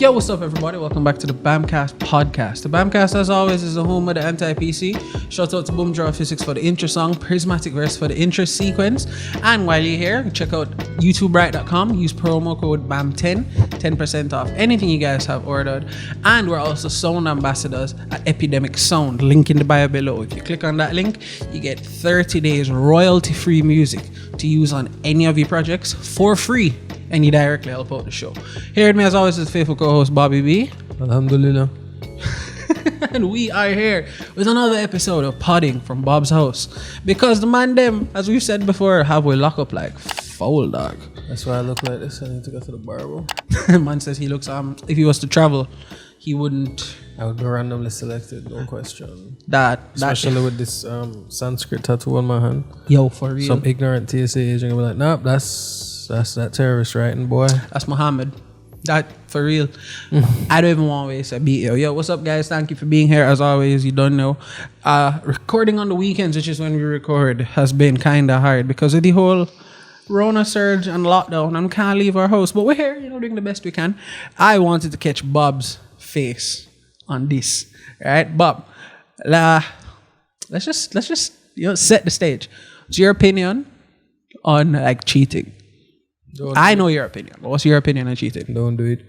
Yo, what's up, everybody? Welcome back to the BamCast podcast. The BamCast, as always, is the home of the anti-PC. Shout out to Boom Draw Physics for the intro song, Prismatic Verse for the intro sequence. And while you're here, check out YouTubebright.com. Use promo code BAM10, 10% off anything you guys have ordered. And we're also sound ambassadors at Epidemic Sound. Link in the bio below. If you click on that link, you get 30 days royalty-free music to use on any of your projects for free. And you directly help out the show. Here with me, as always, is the faithful co-host Bobby B. Alhamdulillah. And we are here with another episode of Podding from Bob's house. Because the man them, as we've said before, have we lock up like foul dog. That's why I look like this. I need to go to the barber. Man says he looks, if he was to travel, he wouldn't. I would be randomly selected, no question. Especially with this Sanskrit tattoo on my hand. Yo, for real. Some ignorant TSA agent will be like, nope, that's that terrorist writing, boy. That's Muhammad. That for real. I don't even want to waste a beat. Yo, what's up, guys? Thank you for being here. As always, you don't know. Recording on the weekends, which is when we record, has been kind of hard because of the whole Rona surge and lockdown, and we can't leave our house. But we're here, doing the best we can. I wanted to catch Bob's face on this, right? Bob, let's just set the stage. What's your opinion on like cheating? I know your opinion. What's your opinion on cheating? Don't do it.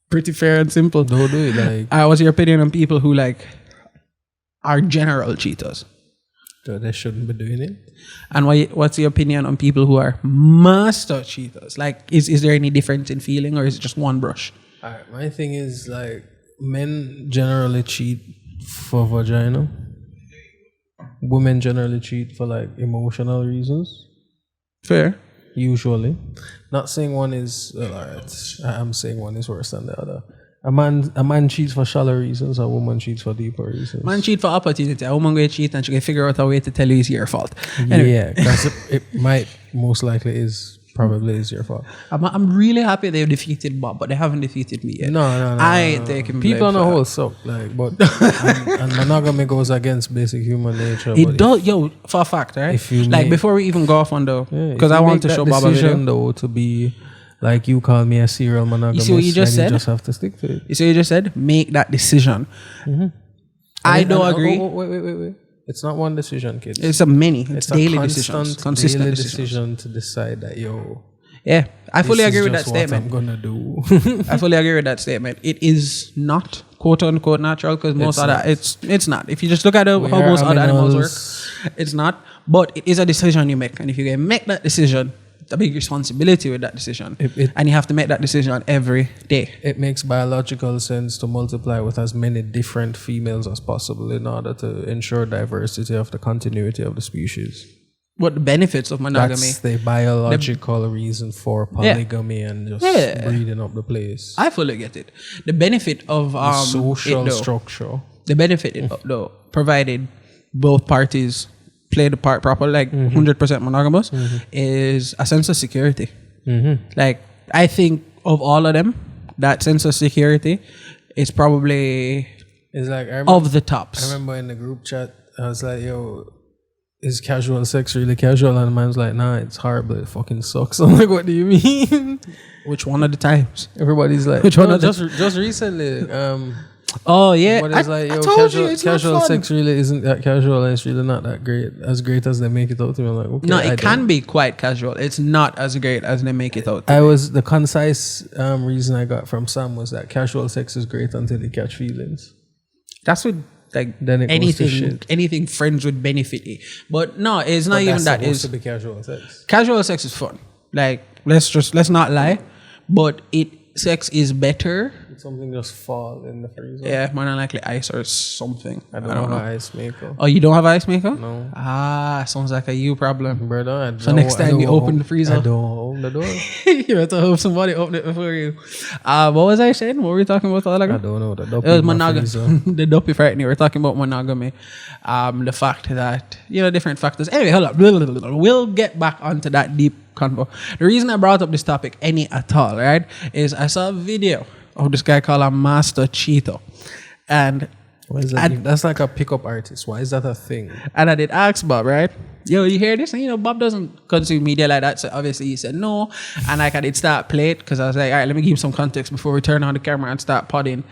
Pretty fair and simple. Don't do it. Like, what's your opinion on people who like are general cheaters? So they shouldn't be doing it. And what's your opinion on people who are master cheaters? Like, is there any difference in feeling, or is it just one brush? Alright, my thing is like men generally cheat for vagina. Women generally cheat for like emotional reasons. Fair. Usually. Not saying one is alright. I'm saying one is worse than the other. A man cheats for shallow reasons, a woman cheats for deeper reasons. Man cheat for opportunity. A woman will cheat and she can figure out a way to tell you it's your fault. Anyway. Yeah, because it might most likely probably is your fault. I'm really happy they've defeated Bob, but they haven't defeated me yet. No. I ain't taking people on the whole suck, like, but and monogamy goes against basic human nature. It does, for a fact, right? If you before we even go off on because I want to show Bob a video, though, to be like you call me a serial monogamist. You see what you just said? You just have to stick to it. You see what you just said? Make that decision. Mm-hmm. I don't agree. Wait. It's not one decision, kids. It's a many. It's daily decisions. Consistent daily decision to decide that, yeah, I fully agree with that statement. I'm gonna do. I fully agree with that statement. It is not quote unquote natural because most other it's not. If you just look at how most other animals work, it's not. But it is a decision you make, and if you can make that decision, it's a big responsibility with that decision, and you have to make that decision every day. It makes biological sense to multiply with as many different females as possible in order to ensure diversity of the continuity of the species. What the benefits of monogamy? That's the biological reason for polygamy and just breeding up the place. I fully get it. The benefit of the social structure. The benefit though, provided both parties play the part properly, like 100% monogamous, is a sense of security. Like, I think of all of them, that sense of security is probably of the tops. I remember in the group chat, I was like, is casual sex really casual? And the man's like, nah, it's horrible. It fucking sucks. I'm like, what do you mean? Which one of the times? Everybody's like, which one? Just recently. Oh yeah, but it's casual sex really isn't that casual, and it's really not that great as they make it out to me. I'm like, okay, no, it can be quite casual. It's not as great as they make it out. The concise reason I got from Sam was that casual sex is great until you catch feelings. That's what then anything friends would benefit you. But no, it's not even that. It's supposed to be casual sex. Casual sex is fun. Like let's not lie, but sex is better. Something just fall in the freezer. Yeah, more than likely ice or something. I don't have an ice maker. Oh, you don't have an ice maker? No. Sounds like a you problem. Brother, so next time you open the freezer, I don't open the door. You have to hope somebody open it before you. What was I saying? What were we talking about? I don't know. It was monogamy. The dopey frightening. We're talking about monogamy. The fact that, different factors. Anyway, hold up. We'll get back onto that deep convo. The reason I brought up this topic at all, right, is I saw a video of this guy called a master cheater. And Why is that? That's like a pickup artist. Why is that a thing? And I did ask Bob, right? Yo, you hear this? And Bob doesn't consume media like that. So obviously he said no. And like I did start play it because I was like, all right, let me give him some context before we turn on the camera and start podding.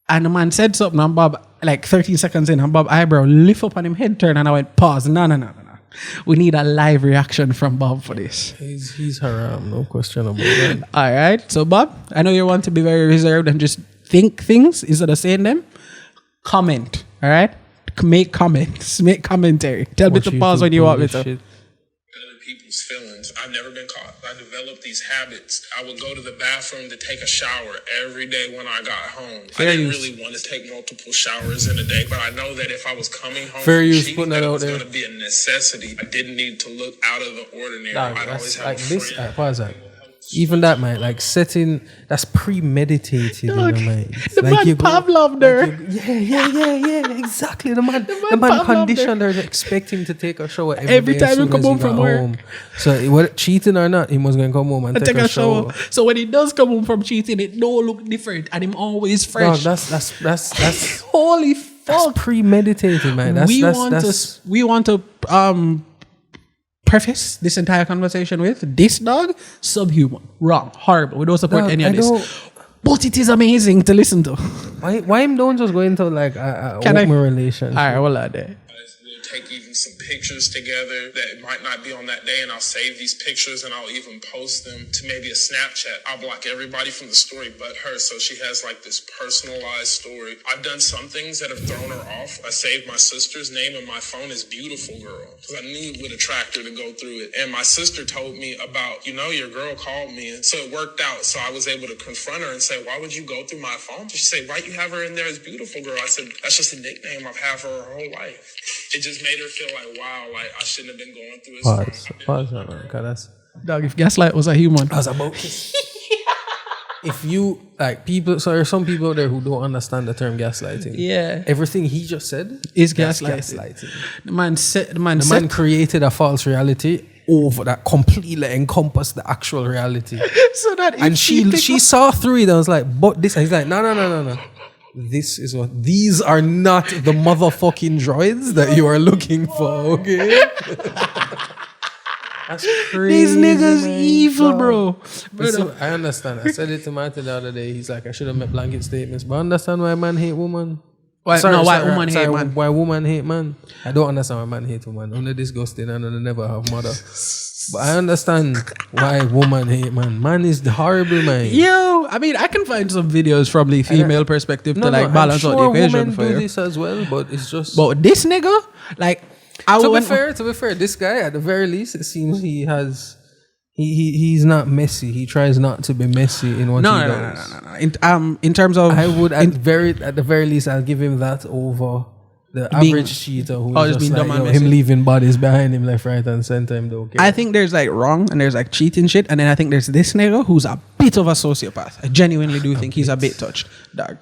And the man said something and Bob, like 13 seconds in, and Bob eyebrow lift up on him head turn and I went, pause. No. We need a live reaction from Bob for this. He's haram, no question about that. All right. So Bob, I know you want to be very reserved and just think things instead of saying them. Comment, all right? Make comments, make commentary. Tell me to pause when you want me to. Other people's feelings. I've never been caught. I developed these habits. I would go to the bathroom to take a shower every day when I got home. I didn't really want to take multiple showers in a day, but I know that if I was coming home Fair from use cheating, putting that it out was there. going to be a necessity. I didn't need to look out of the ordinary. Dog, I'd always have like a this. friend. Pause that. Even that, man, like setting, that's premeditated in the mind. The like man Pavlov there. Yeah, exactly. The man Pavlov conditioned her to expect him to take a shower Every day time as he soon come as home got from work. home. So whether cheating or not, he was going to come home and take a shower. So when he does come home from cheating, it don't look different and him always fresh. Dog, that's Holy fuck. premeditated, man. We want to preface this entire conversation with this dog subhuman, wrong, horrible. We don't support any of this, but it is amazing to listen to. Why him don't just go into like a open relationship? All right, well, there. We'll take even some pictures together that might not be on that day, and I'll save these pictures and I'll even post them to maybe a Snapchat. I'll block everybody from the story but her, so she has like this personalized story. I've done some things that have thrown her off. I saved my sister's name in my phone as Beautiful Girl because I knew it would attract her to go through it. And my sister told me about, your girl called me, and so it worked out. So I was able to confront her and say, why would you go through my phone? She said, why you have her in there as Beautiful Girl? I said, that's just a nickname I've had for her whole life. It just made her feel like, wow, like I shouldn't have been going through this. Pause, man. God, Dog, if Gaslight was a human. I was about to. If you like people, so there are some people there who don't understand the term gaslighting. Yeah, everything he just said is gaslighting. The man created a false reality over that completely encompassed the actual reality. So that and she saw through it and was like, but this, and he's like, no. These are not the motherfucking droids that you are looking for, okay? That's crazy. These niggas evil, bro. Listen, I understand. I said it to Martin the other day. He's like, I should have made blanket statements, but I understand why man hate woman. Why woman hate man? Why woman hate man? I don't understand why man hate woman. Only disgusting and they never have mother. But I understand why woman hate man. Man is the horrible man. Yo, I mean, I can find some videos from the female perspective to balance out the equation women for do you. this as well, but it's just. But this nigga, like, to be fair, this guy at the very least, it seems he has. He's not messy. He tries not to be messy in what he does. No. In terms of, I would at the very least, I'll give him that over the average cheater who's just being dumb and him leaving bodies behind him left, right, and center. Him don't care. I think there's like wrong and there's like cheating shit, and then I think there's this nigga who's a bit of a sociopath. I genuinely do think he's a bit touched, dog.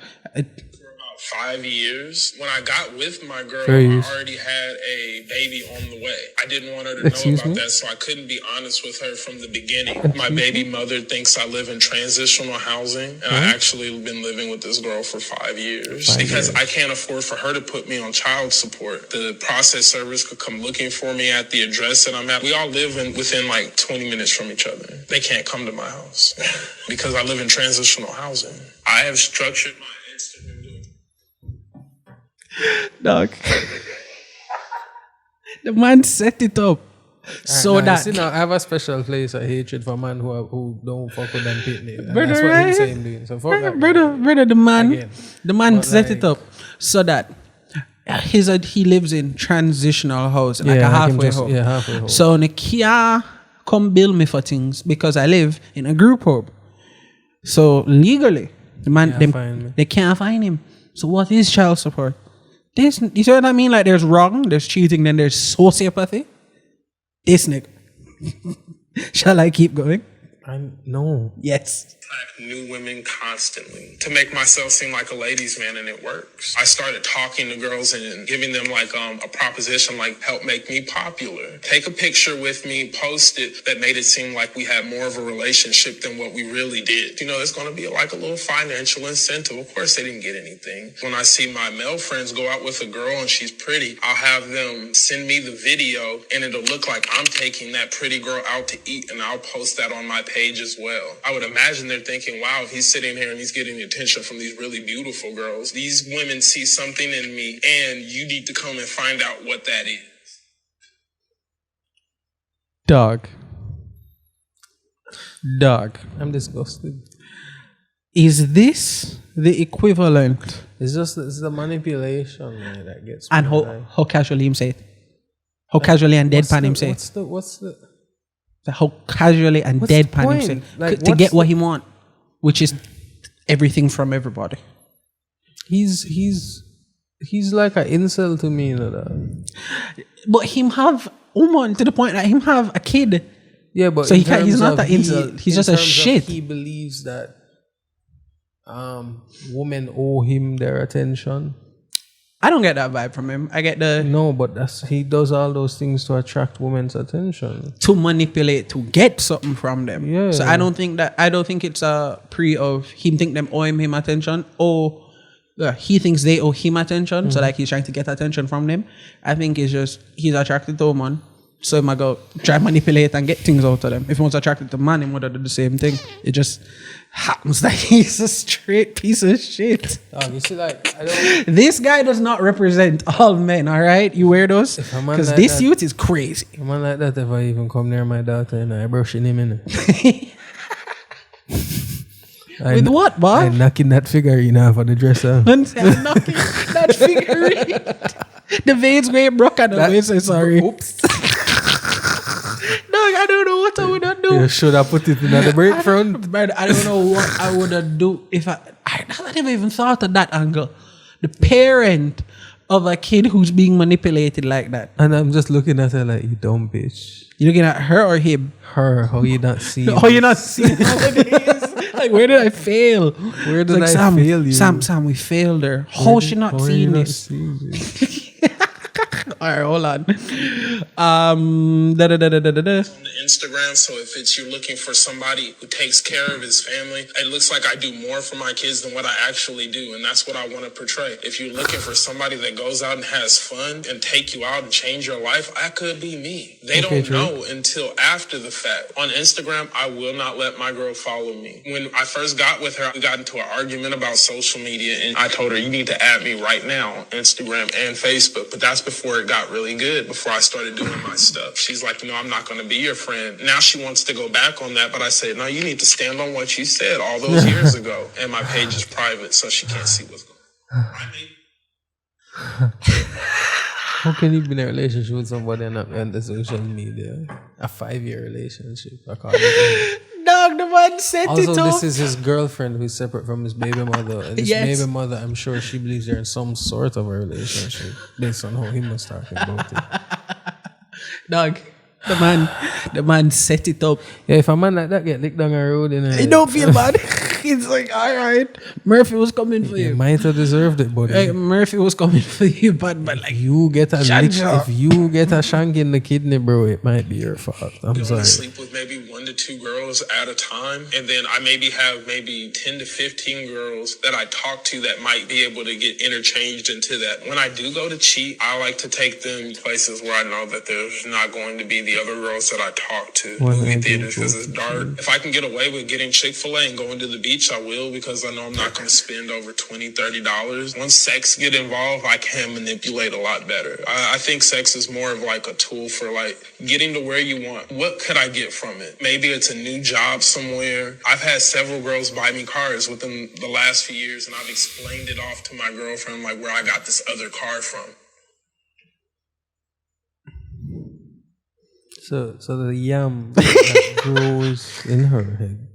5 years. When I got with my girl, I already had a baby on the way. I didn't want her to know about that, so I couldn't be honest with her from the beginning. My baby mother thinks I live in transitional housing, and I actually been living with this girl for 5 years because I can't afford for her to put me on child support. The process service could come looking for me at the address that I'm at. We all live within like 20 minutes from each other. They can't come to my house because I live in transitional housing. I have structured my Instagram. Dog. The man set it up so that. See, now I have a special place of hatred for man who don't fuck with them pitney. Brother, that's what he's saying doing. So fuck that. Brother, the man set it up so that he lives in transitional house, like a halfway home. Yeah, halfway home. So the Kia come bill me for things because I live in a group home. So legally, the man they can't find him. So what is child support? You see what I mean? Like there's wrong, there's cheating, then there's sociopathy. This nigga. Shall I keep going? No. Yes. attract new women constantly to make myself seem like a ladies' man, and it works. I started talking to girls and giving them like a proposition like, help make me popular. Take a picture with me, post it, that made it seem like we had more of a relationship than what we really did. You know, there's going to be like a little financial incentive. Of course, they didn't get anything. When I see my male friends go out with a girl and she's pretty, I'll have them send me the video and it'll look like I'm taking that pretty girl out to eat, and I'll post that on my page as well. I would imagine they're thinking, wow, if he's sitting here and he's getting the attention from these really beautiful girls, these women see something in me and you need to come and find out what that is. Dog. I'm disgusted. Is this the equivalent? It's the manipulation, man, that gets me. And how casually him say it? How casually and deadpan him say it? What's the How casually and What's the deadpan him point? say it? Like, To what's get what the- he want, which is everything from everybody. He's like an incel to me, you know that. But him have woman to the point that him have a kid. Yeah, but So in he can't- he's terms not of that incel. He's in just a terms of shit. He believes that women owe him their attention. I don't get that vibe from him. I get the No, but he does all those things to attract women's attention. to manipulate to get something from them. Yeah. So I don't think it's a pre of him think them owe him attention, or he thinks they owe him attention. So like he's trying to get attention from them. I think it's just he's attracted to a man. So he might go try manipulate and get things out of them. If he was attracted to man, he would have done the same thing. It just happens that he's a straight piece of shit. You see, like, I don't. This guy does not represent all men, all right? You weirdos? If a man Because like this that- youth is crazy. A man like that, if I even come near my daughter, and I brushing him in. With what, I Bob? knocking that figurine off of the dresser. I'm knocking that figurine. The veins way broke and the veins say sorry. Oops. Dog, I don't know what I would have do. You should have put it in the break front. But I don't know what I would have do if I never even thought of that angle. The parent of a kid who's being manipulated like that. And I'm just looking at her like, you dumb bitch. You looking at her or him? Her, how you not see? Oh, you're not seeing how it is. Like, where did I fail? Where did Like, I Sam, fail you? Sam, we failed her. How she not How you seeing not this? seeing this? All right, hold on. Da. On the Instagram, so if it's you're looking for somebody who takes care of his family, it looks like I do more for my kids than what I actually do, and that's what I want to portray. If you're looking for somebody that goes out and has fun and take you out and change your life, that could be me. They Okay, don't true. know until after the fact. On Instagram, I will not let my girl follow me. When I first got with her, we got into an argument about social media, and I told her, you need to add me right now on Instagram and Facebook. But that's before it got really good, before I started doing my stuff. She's like, I'm not going to be your friend. Now she wants to go back on that, but I said, no, you need to stand on what you said all those years ago. And my page is private, so she can't see what's going on. How can you be in a relationship with somebody and not be on the social media? A 5-year relationship, according to him. Dog, the man set Also, it up. this is his girlfriend who's separate from his baby mother. And his Yes. baby mother, I'm sure she believes they're in some sort of a relationship based on how he was talking about it. Dog, the man set it up. Yeah, if a man like that get licked down the road, He don't feel bad. He's like, all right, Murphy was coming for you you. might have deserved it, buddy. Like, Murphy was coming for you, but like, You get a lick, Janja. if you get a shank in the kidney, bro, it might be your fault. I'm I sorry. sleep with maybe 1 to 2 girls at a time, and then I maybe have maybe 10 to 15 girls that I talk to that might be able to get interchanged into that. When I do go to cheat, I like to take them places where I know that there's not going to be the other girls that I talk to. Movie theaters because it's dark. If I can get away with getting Chick-fil-A and going to the beach, I will, because I know I'm not going to spend over $20, $30. Once sex get involved, I can manipulate a lot better. I think sex is more of like a tool for like getting to where you want. What could I get from it? Maybe it's a new job somewhere. I've had several girls buy me cars within the last few years, and I've explained it off to my girlfriend, like where I got this other car from. So the yam that grows in her head,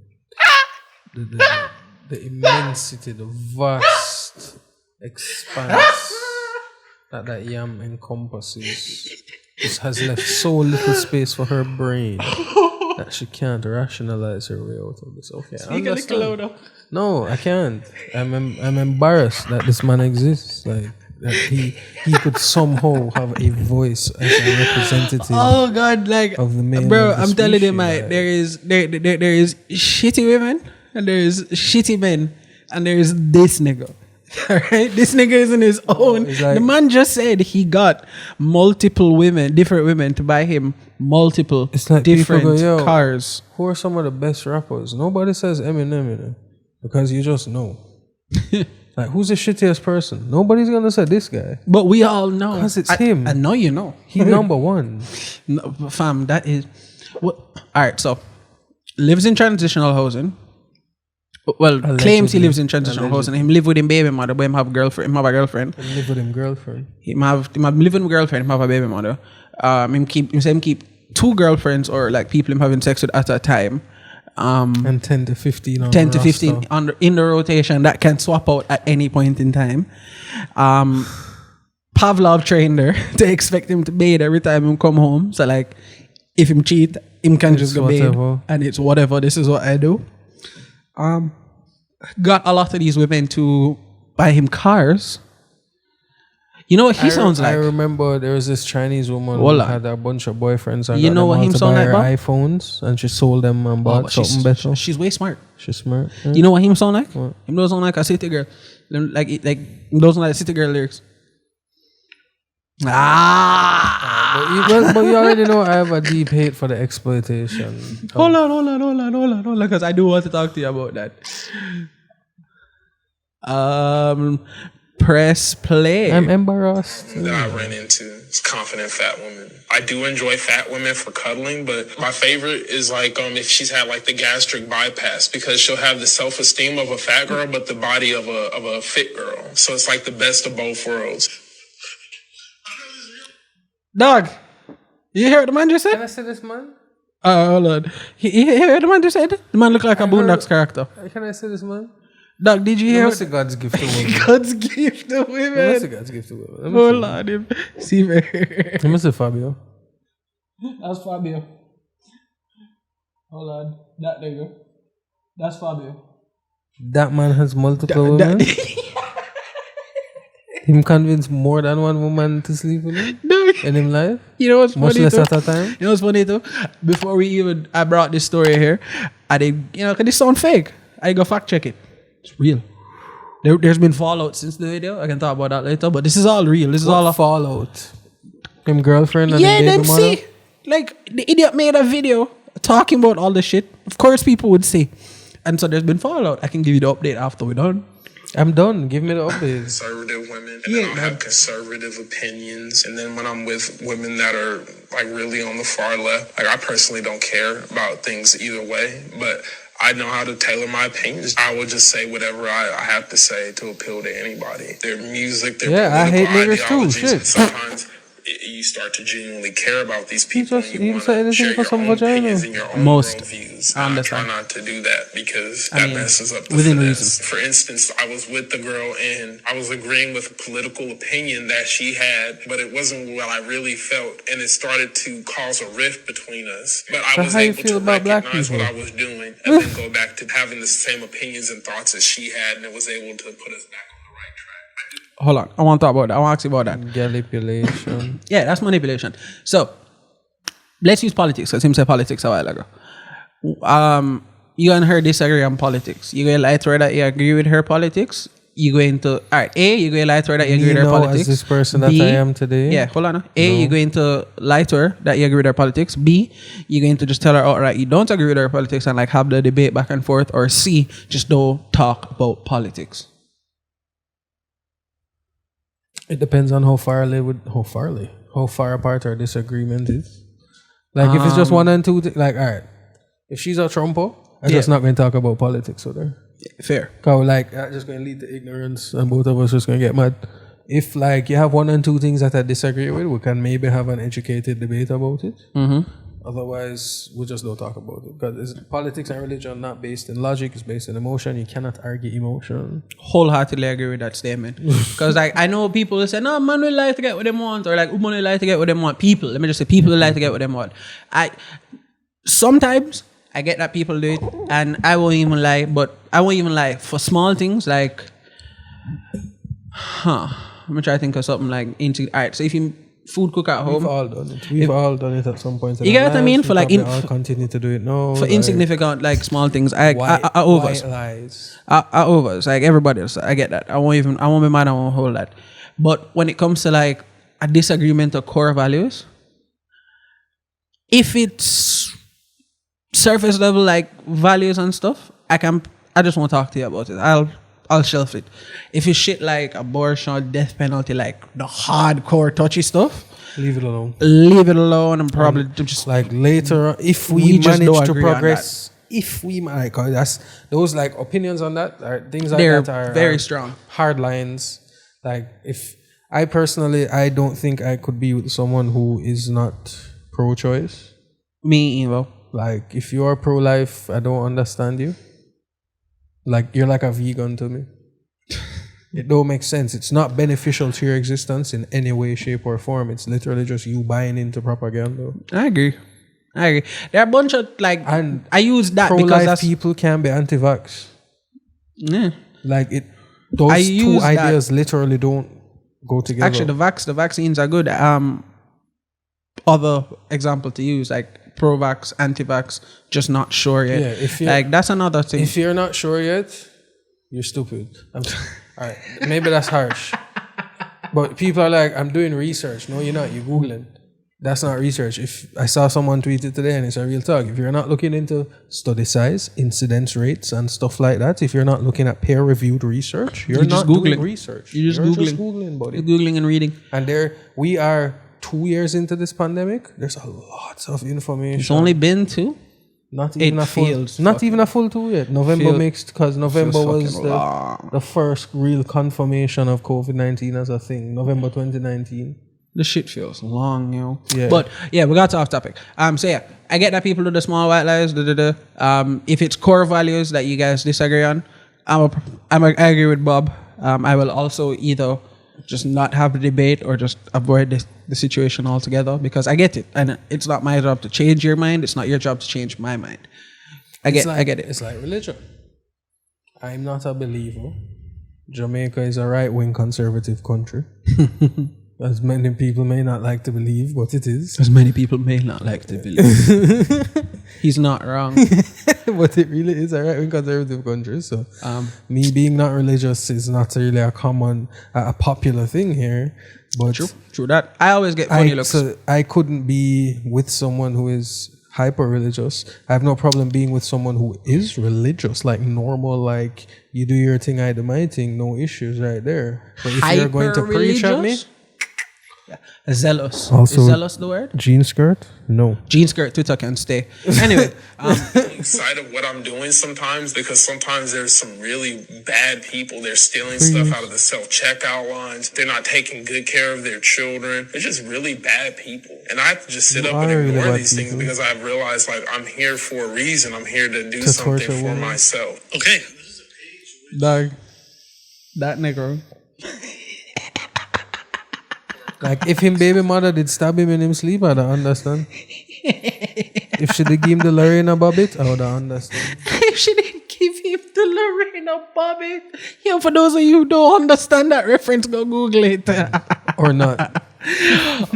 the immensity, the vast expanse that yam encompasses, just has left so little space for her brain that she can't rationalize her way out of this. Okay, I Speak a little understand. louder. No, I can't. I'm embarrassed that this man exists. Like that he could somehow have a voice as a representative. Oh God, like Of the male bro, of the I'm telling you, species, mate, like- there is shitty women and there is shitty men and there is this nigga. Alright, this nigga is in his own. it's like- The man just said he got multiple women, different women, to buy him multiple It's like people different go, "Yo, cars. Who are some of the best rappers?" Nobody says Eminem, you know, because you just know. Like, who's the shittiest person? Nobody's gonna say this guy. But we all know 'Cause it's him. I know you know. He's number one. No, fam, that is what. All right, so lives in transitional housing. Well, claims he Allegedly. lives in transitional housing. Him live with him baby mother, but him have girlfriend. Him have a girlfriend. And live with him girlfriend. Him have living with girlfriend. Him have a baby mother. Him keep 2 girlfriends or like people him having sex with at a time. And 10 to 15 on 10 the to 15 roster. in the rotation that can swap out at any point in time. Pavlov trained her to expect him to bathe every time him come home. So like, if him cheat, him can just go bathe, whatever. and it's whatever. This is what I do. Got a lot of these women to buy him cars. You know what he sounds I like? remember there was this Chinese woman Voila. who had a bunch of boyfriends. And You got know them what all him to sound buy like, her Bob? iPhones, and she sold them and Oh, bought but something better. she's way smart. She's smart. Yeah. You know what him sound like? What? Him don't sound like a city girl. Like him don't sound like city girl lyrics. But you already know I have a deep hate for the exploitation. Hold on, because I do want to talk to you about that. Press play. I'm embarrassed. That I ran into is confident fat women. I do enjoy fat women for cuddling, but my favorite is like if she's had like the gastric bypass, because she'll have the self-esteem of a fat girl but the body of a fit girl. So it's like the best of both worlds. Dog, you hear what the man just Can said? I say this, man? Hold on. You hear what the man just said? The man look like a Boondocks character. Can I say this, man? Dog, did you hear What's what God's gift to women? God's gift to What's women? God's gift to women? Hold on. him. See me. Let me see Fabio. That's Fabio. Hold on. That nigga. That's Fabio. That man has multiple women. Him convince more than one woman to sleep with him in him life. You know what's Much funny less too? at a time. You know what's funny too? Before I brought this story here, I did, cause this sound fake. I go fact check it. It's real. There's been fallout since the video. I can talk about that later, but this is all real. This is all What a fallout? Him girlfriend and yeah, him them baby mother? see. Like the idiot made a video talking about all this shit. Of course people would see. And so there's been fallout. I can give you the update after we're done. I'm done. Give me the updates. Conservative women, and then I'll have conservative opinions. And then when I'm with women that are like really on the far left, like I personally don't care about things either way, but I know how to tailor my opinions. I will just say whatever I have to say to appeal to anybody. Their music, their Yeah, I hate political niggas too, ideologies. shit. Sometimes you start to genuinely care about these people. just- and you you say want to anything share for your some own vagina. opinions and your own Most. worldviews. I And I try understand. not to do that because I that mean, messes up the within finesse. reason. For instance, I was with the girl and I was agreeing with a political opinion that she had, but it wasn't what I really felt, and it started to cause a rift between us. But I So was how you able feel to about black recognize what I people? was doing and then go back to having the same opinions and thoughts as she had, and it was able to put us back on the right track. I do Hold on. I want to talk about that. I want to ask you about that. Manipulation. Yeah, that's manipulation. So let's use politics, because him said politics a while ago. You and her disagree on politics. You going to lie to her that you agree with her politics. You going to you going to lie to her that you agree with her politics. As this person that B, I am today. Yeah, hold on. You going to lie to her that you agree with her politics. B, you going to just tell her outright you don't agree with her politics and like have the debate back and forth. Or C, just don't talk about politics. It depends on how far apart our disagreement is. Like if it's just one and two, like all right, if she's a Trumpo, I'm just not going to talk about politics with her. Fair. Cause like that's just going to lead to ignorance, and both of us just going to get mad. If like you have one and two things that I disagree with, we can maybe have an educated debate about it. Mm-hmm. Otherwise, we just don't talk about it because politics and religion not based in logic; it's based in emotion. You cannot argue emotion. Wholeheartedly agree with that statement. Because like I know people who say, no, man will like to get what they want, or like woman will like to get what they want. People, let me just say, people will like to get what they want. sometimes I get that people do it, and I won't even lie. But I won't even lie for small things like, I'm gonna try to think of something like into. Alright, so if you food cook at home, We've all done it. We've all done it at some point. You get what I mean? For like, I'll continue to do it. No, for like, insignificant like small things, I white overs. lies. I overs. Like everybody else, I get that. I won't be mad. I won't hold that. But when it comes to like a disagreement of core values, if it's surface level like values and stuff, I just won't talk to you about it. I'll shelf it. If it's shit like abortion, death penalty, like the hardcore touchy stuff, leave it alone. Leave it alone, and probably just like later, if we just manage don't to agree progress, if we like that's those like opinions on that are things like they're that are very strong. Hard lines. Like if I personally, I don't think I could be with someone who is not pro-choice. Me either. Like if you are pro-life, I don't understand you. Like you're like a vegan to me. It don't make sense. It's not beneficial to your existence in any way, shape, or form. It's literally just you buying into propaganda. I agree. There are a bunch of like, and I use that because pro-life people can be anti-vax. Yeah. Like it. Those two ideas literally don't go together. Actually, the vaccines are good. Other example to use like pro-vax, anti-vax, just not sure yet. Yeah, if like that's another thing. If you're not sure yet, you're stupid. All right, maybe that's harsh, but people are like, I'm doing research. No, you're not. You're Googling. That's not research. If I saw someone tweet it today and it's a real talk, if you're not looking into study size, incidence rates, and stuff like that, if you're not looking at peer-reviewed research, you're not doing research. You're just Googling, buddy. You're Googling and reading. And we are 2 years into this pandemic. There's a lot of information. It's only been 2. Not even a full 2 yet. November because November was the first real confirmation of COVID-19 as a thing. November 2019. The shit feels long, you know. Yeah. But yeah, we got off topic. So yeah, I get that people do the small white lies. If it's core values that you guys disagree on, I agree with Bob. I will also either just not have the debate or just avoid the situation altogether because I get it, and it's not my job to change your mind. It's not your job to change my mind. I get it. It's like religion. I'm not a believer. Jamaica is a right-wing conservative country. As many people may not like to believe, but it is. As many people may not like to believe. He's not wrong. But it really is a right-wing conservative country. So me being not religious is not really a popular thing here. But True that. I always get funny looks. So I couldn't be with someone who is hyper-religious. I have no problem being with someone who is religious, like normal, like you do your thing, I do my thing, no issues right there. But if you're going to preach at me, zealous. Also, is zealous the word? Jean skirt? No. Jean skirt, Twitter can stay. Anyway. Excited what I'm doing sometimes because sometimes there's some really bad people. They're stealing stuff out of the self-checkout lines. They're not taking good care of their children. They're just really bad people. And I have to just sit up and ignore these things because I've realized like I'm here for a reason. I'm here to do something for myself. Okay. Dog. That nigga. Like if him baby mother did stab him in him sleep, I don't understand. If she did give him the Lorena Bobbitt, I would understand. If she didn't give him the Lorena Bobbitt. Yeah, for those of you who don't understand that reference, go Google it. Or not.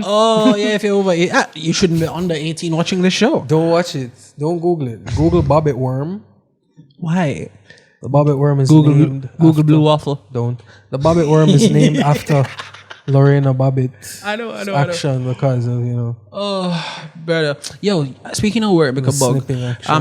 Oh, yeah, if you're over 8. You shouldn't be under 18 watching this show. Don't watch it. Don't Google it. Google Bobbitt worm. Why? The Bobbitt worm is named Google after, Blue Waffle. Don't. The Bobbitt worm is named after Lorena Bobbitt's action because of, you know. Oh, brother. Yo, speaking of word, because bug.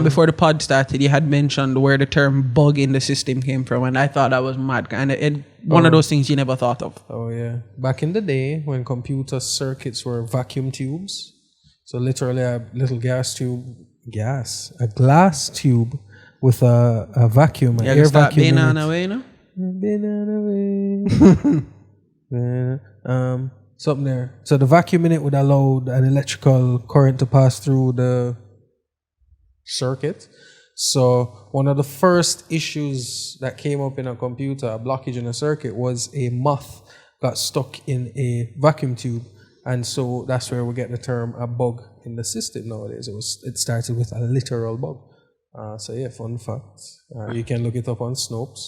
Before the pod started, you had mentioned where the term bug in the system came from, and I thought that was mad. And one of those things you never thought of. Oh, yeah. Back in the day, when computer circuits were vacuum tubes, so literally a little glass tube with a vacuum, an air vacuum. Banana way, no? Banana way. Something there. So the vacuum in it would allow an electrical current to pass through the circuit. So one of the first issues that came up in a computer, a blockage in a circuit, was a moth got stuck in a vacuum tube. And so that's where we get the term a bug in the system nowadays. It started with a literal bug. So yeah, fun fact. You can look it up on Snopes.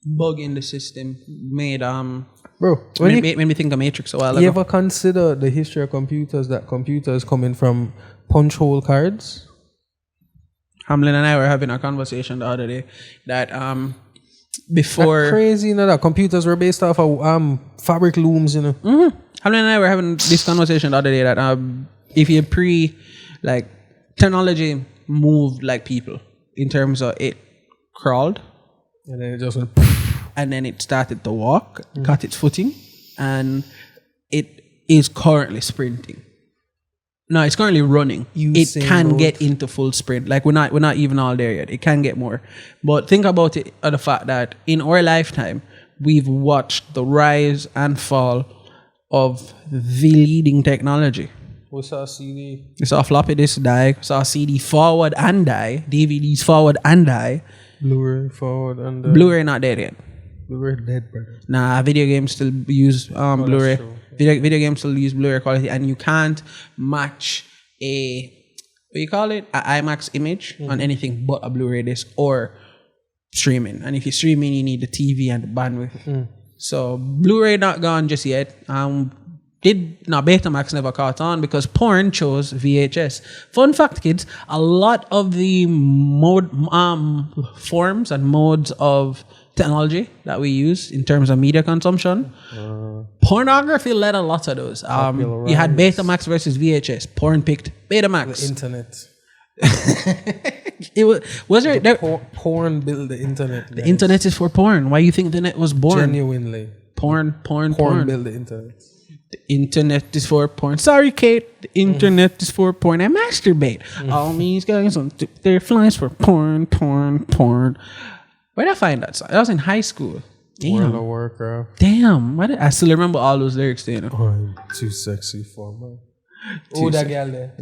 Bug in the system made Bro, made me think of Matrix a while ago. You ever consider the history of computers, that computers coming from punch hole cards? Hamlin and I were having a conversation the other day that before That's crazy, you know, that computers were based off of fabric looms, you know. Mm-hmm. Hamlin and I were having this conversation the other day that if you technology moved like people in terms of it crawled and then it just went and then it started to walk, got its footing, and it is currently sprinting. No, it's currently running. It can get into full sprint. Like we're not even all there yet. It can get more. But think about it, the fact that in our lifetime we've watched the rise and fall of the leading technology. We saw a CD. We saw floppy disk die. We saw CD forward and die. DVDs forward and die. Blu-ray forward and Blu-ray not dead yet. Blu-ray dead, brother. Nah, video games still use Blu-ray. Video games still use Blu-ray quality, and you can't match a IMAX image on anything but a Blu-ray disc or streaming. And if you're streaming, you need the TV and the bandwidth. So Blu-ray not gone just yet. Betamax never caught on because porn chose VHS. Fun fact, kids, a lot of the forms and modes of technology that we use in terms of media consumption, pornography led a lot of those. You had Betamax versus VHS. Porn picked Betamax. The internet. Porn built the internet. The internet is for porn. Why you think the net was born? Genuinely. Porn built the internet. The internet is for porn. Sorry, Kate. The internet is for porn. I masturbate. All these guys on their flies for porn. Where did I find that song? That was in high school. Damn. World of Warcraft. Damn. I still remember all those lyrics there. You know? I'm too sexy for me. Oh, that girl there.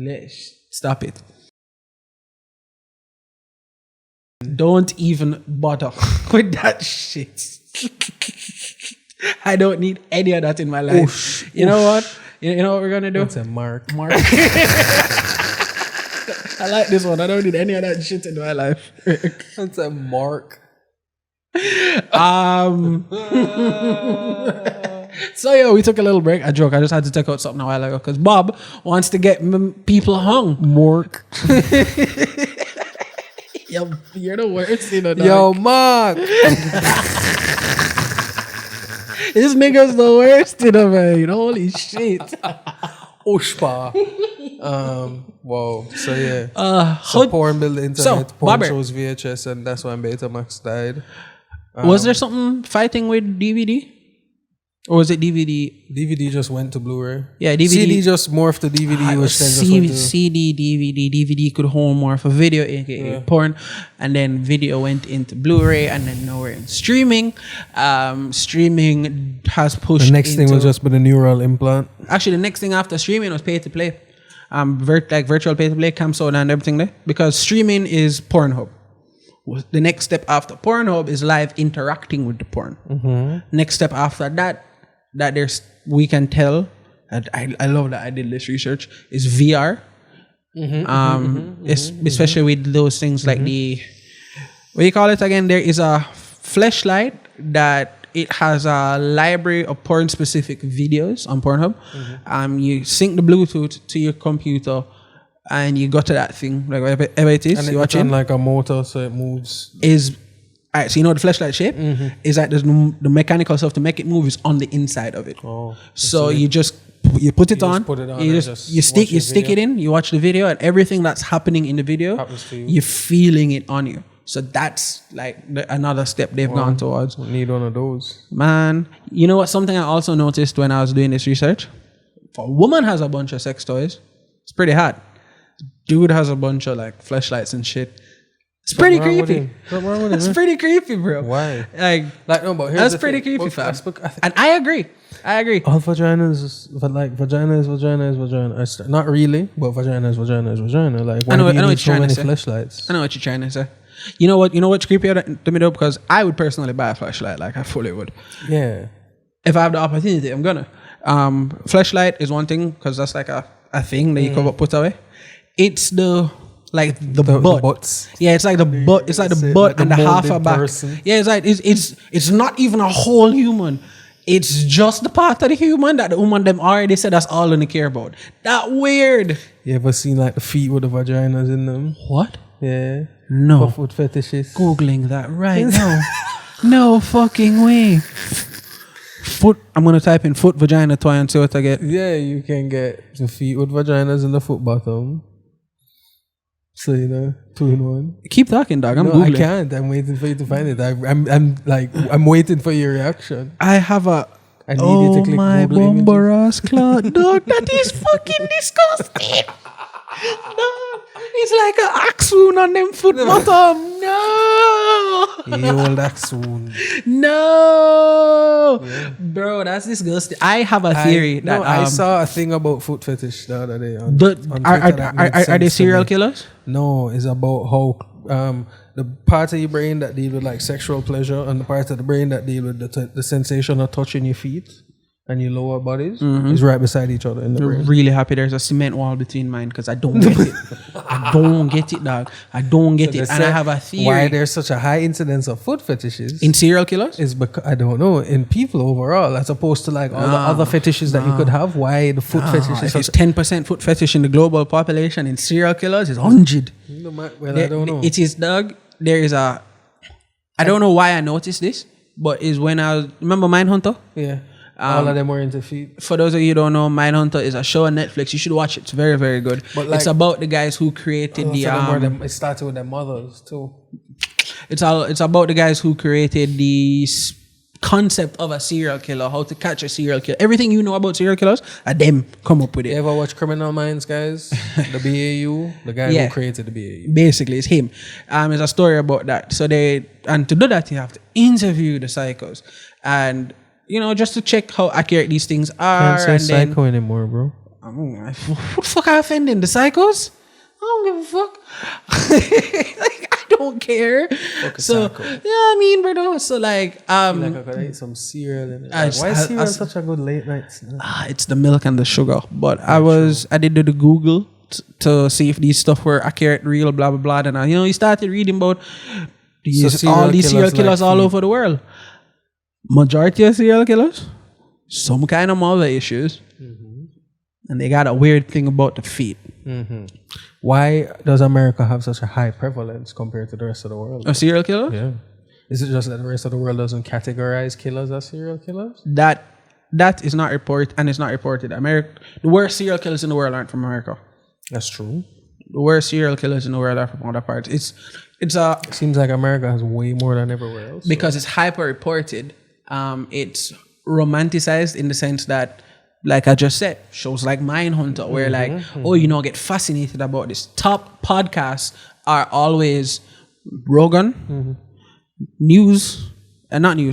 Stop it. Don't even bother with that shit. I don't need any of that in my life. You know what? You know what we're gonna do? That's a mark. I like this one. I don't need any of that shit in my life. That's a mark. So yeah, we took a little break. I joke. I just had to take out something a while ago because Bob wants to get people hung. Mark. Yo, you're the worst, you know. Yo, Mark. This nigga's the worst, you know, man. Holy shit. Oshpa. Whoa. So yeah. Porn built the internet. Porn shows VHS, and that's when Betamax died. Was there something fighting with DVD? Or was it DVD? DVD just went to Blu-ray. Yeah, DVD. CD just morphed to DVD, which then just went to... CD, DVD. DVD could hold more for video, aka porn. And then video went into Blu-ray, and then now we're in streaming. Streaming has pushed the next thing will just be the neural implant. Actually, the next thing after streaming was pay-to-play. Virtual pay-to-play, Camsoda and everything there. Because streaming is Pornhub. The next step after Pornhub is live interacting with the porn. Next step after that we can tell, and I love that I did this research, is VR. Especially with those things like the, what do you call it again? There is a fleshlight that it has a library of porn specific videos on Pornhub. You sync the Bluetooth to your computer and you go to that thing, like whatever it is, and you watch it. Like a motor, so it moves. Alright, so you know the fleshlight shape is like the mechanical stuff to make it move is on the inside of it. So you put it on. You stick it in. You watch the video, and everything that's happening in the video, happens to you. You're feeling it on you. So that's like another step they've gone towards. We need one of those, man. You know what? Something I also noticed when I was doing this research: if a woman has a bunch of sex toys, it's pretty hot. Dude has a bunch of like fleshlights and shit. It's pretty creepy. It's pretty creepy, bro. Why? Like no, but that's pretty creepy, fam. And I agree. All vaginas, vagina is vagina. Not really, but vagina is vagina. Like, why do you need so many fleshlights? I know what you're trying to say. You know what's creepy to me though? Because I would personally buy a flashlight. Like I fully would. Yeah. If I have the opportunity, I'm gonna. Fleshlight is one thing because that's like a thing that you could put away. It's the butt. butts. Yeah, it's like the butt. It's like the butt like and the a half a molded back. person. Yeah, it's like it's not even a whole human. It's just the part of the human that the woman them already said that's all they care about. That weird. You ever seen like the feet with the vaginas in them? What? Yeah. No. For foot fetishes. Googling that right now. No fucking way. Foot. I'm gonna type in foot vagina toy and see what I get. Yeah, you can get the feet with vaginas in the foot bottom. So 2 in 1. Keep talking, dog. I'm No, googling. I can't. I'm waiting for you to find it. I'm waiting for your reaction. I have a. I need you to click my Google images. bombarous cloud, dog. That is fucking disgusting. Dog, it's like an axe wound on them foot bottom. No. You old axe wound. No, bro, that's disgusting. I have a theory that I saw a thing about foot fetish the other day. On are Twitter that made they sense to serial me. killers? No, it's about how the part of your brain that deal with like sexual pleasure and the part of the brain that deal with the sensation of touching your feet and your lower bodies is right beside each other in the brain. Really happy there's a cement wall between mine because I don't get it. I don't get it, dog. I don't get it, and I have a theory. Why there's such a high incidence of foot fetishes in serial killers is because I don't know in people overall as opposed to like all the other fetishes that you could have. Why the foot fetish is if it's such 10% foot fetish in the global population, in serial killers, it's 100. I don't know. It is, dog. There is a. I don't know why I noticed this, but is when I was, remember Mindhunter? Yeah. All of them were into feet. For those of you who don't know, Mindhunter is a show on Netflix. You should watch it. It's very, very good. But like, it's about the guys who created it started with their mothers too. It's about the guys who created the concept of a serial killer, how to catch a serial killer. Everything you know about serial killers, them come up with it. You ever watch Criminal Minds, guys? The BAU, the guy who created the BAU. Basically, it's him. It's a story about that. So to do that, you have to interview the psychos and. Just to check how accurate these things are. Can't say psycho anymore, bro. What the fuck are offending? The psychos? I don't give a fuck. I don't care. Brother. So I gotta eat some cereal. Why is cereal such a good late night snack? It's the milk and the sugar. But I did do the Google to see if these stuff were accurate, real, blah, blah, blah. And you started reading about all these serial killers all over the world. Majority of serial killers, some kind of mother issues, and they got a weird thing about the feet. Why does America have such a high prevalence compared to the rest of the world? Of serial killers? Yeah. Is it just that the rest of the world doesn't categorize killers as serial killers? That is not reported, and it's not reported. The worst serial killers in the world aren't from America. That's true. The worst serial killers in the world are from other parts. It seems like America has way more than everywhere else. Because it's hyper reported. It's romanticized in the sense that, like I just said, shows like Mindhunter, where get fascinated about this. Top podcasts are always Rogan,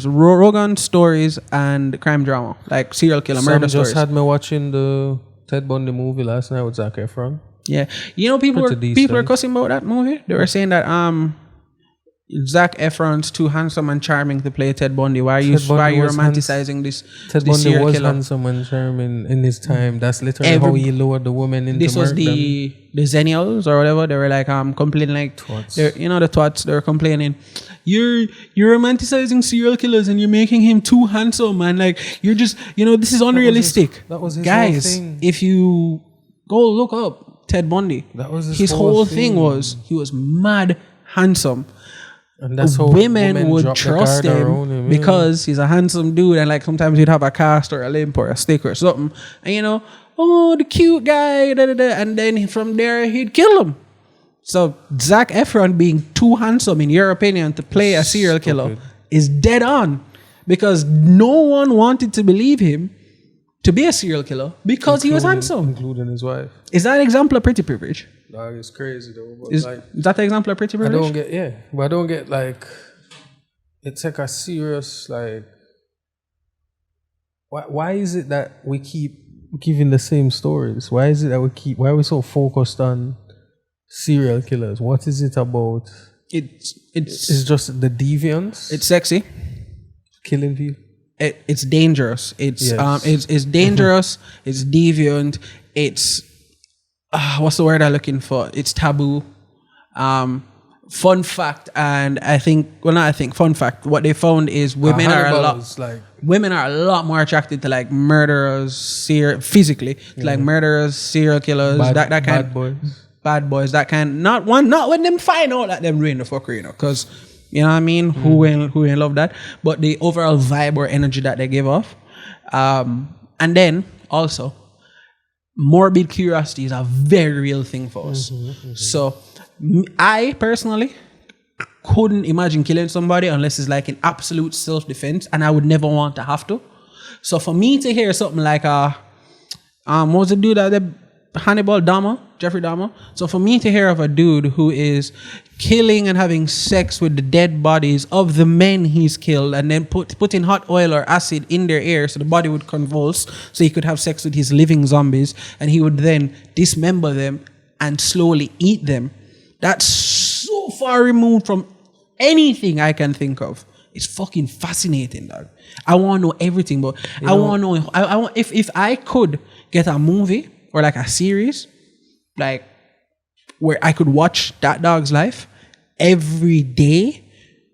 Rogan stories and crime drama, like serial killer murder stories. Just had me watching the Ted Bundy movie last night with Zac Efron. Yeah, people are cussing about that movie. They were saying that Zac Efron's too handsome and charming to play Ted Bundy. Why are you romanticizing this? Ted Bundy was handsome and charming in his time. That's literally how he lured the woman into. This was the Zennials or whatever. They were like complaining like twats. The twats. They were complaining. You're romanticizing serial killers and you're making him too handsome and like you're just this is unrealistic. That was his guys. whole thing. If you go look up Ted Bundy, that was his whole thing was he was mad handsome. And that's how women would trust him because he's a handsome dude, and like sometimes he'd have a cast or a limp or a stick or something, and the cute guy, and then from there he'd kill him. So Zac Efron being too handsome, in your opinion, to play a serial killer is dead on, because no one wanted to believe him to be a serial killer because he was handsome, including his wife. Is that an example of pretty privilege? Dog, it's crazy though. But is that an example of pretty privilege? But I don't get like, it's like a serious like. Why is it that we keep giving the same stories? Why is it that why are we so focused on serial killers? What is it about? It's just the deviance. It's sexy. Killing people. it's dangerous. It's it's dangerous. It's deviant. It's what's the word I'm looking for? It's taboo. Fun fact, and fun fact. What they found is women are a lot more attracted to like murderers, physically, like murderers, serial killers, bad boys, that kind. Not when them find out that them doing the fuckery, because you know what I mean. Who ain't love that? But the overall vibe or energy that they give off, and then also, morbid curiosity is a very real thing for us. So. I personally couldn't imagine killing somebody unless it's like an absolute self-defense, and I would never want to have to. So for me to hear something like what was the dude that Jeffrey Dahmer? So for me to hear of a dude who is killing and having sex with the dead bodies of the men he's killed, and then putting hot oil or acid in their ear so the body would convulse, so he could have sex with his living zombies, and he would then dismember them and slowly eat them. That's so far removed from anything I can think of. It's fucking fascinating, dog. I want to know everything, but I want to know. I want if I could get a movie or like a series, like where I could watch that dog's life every day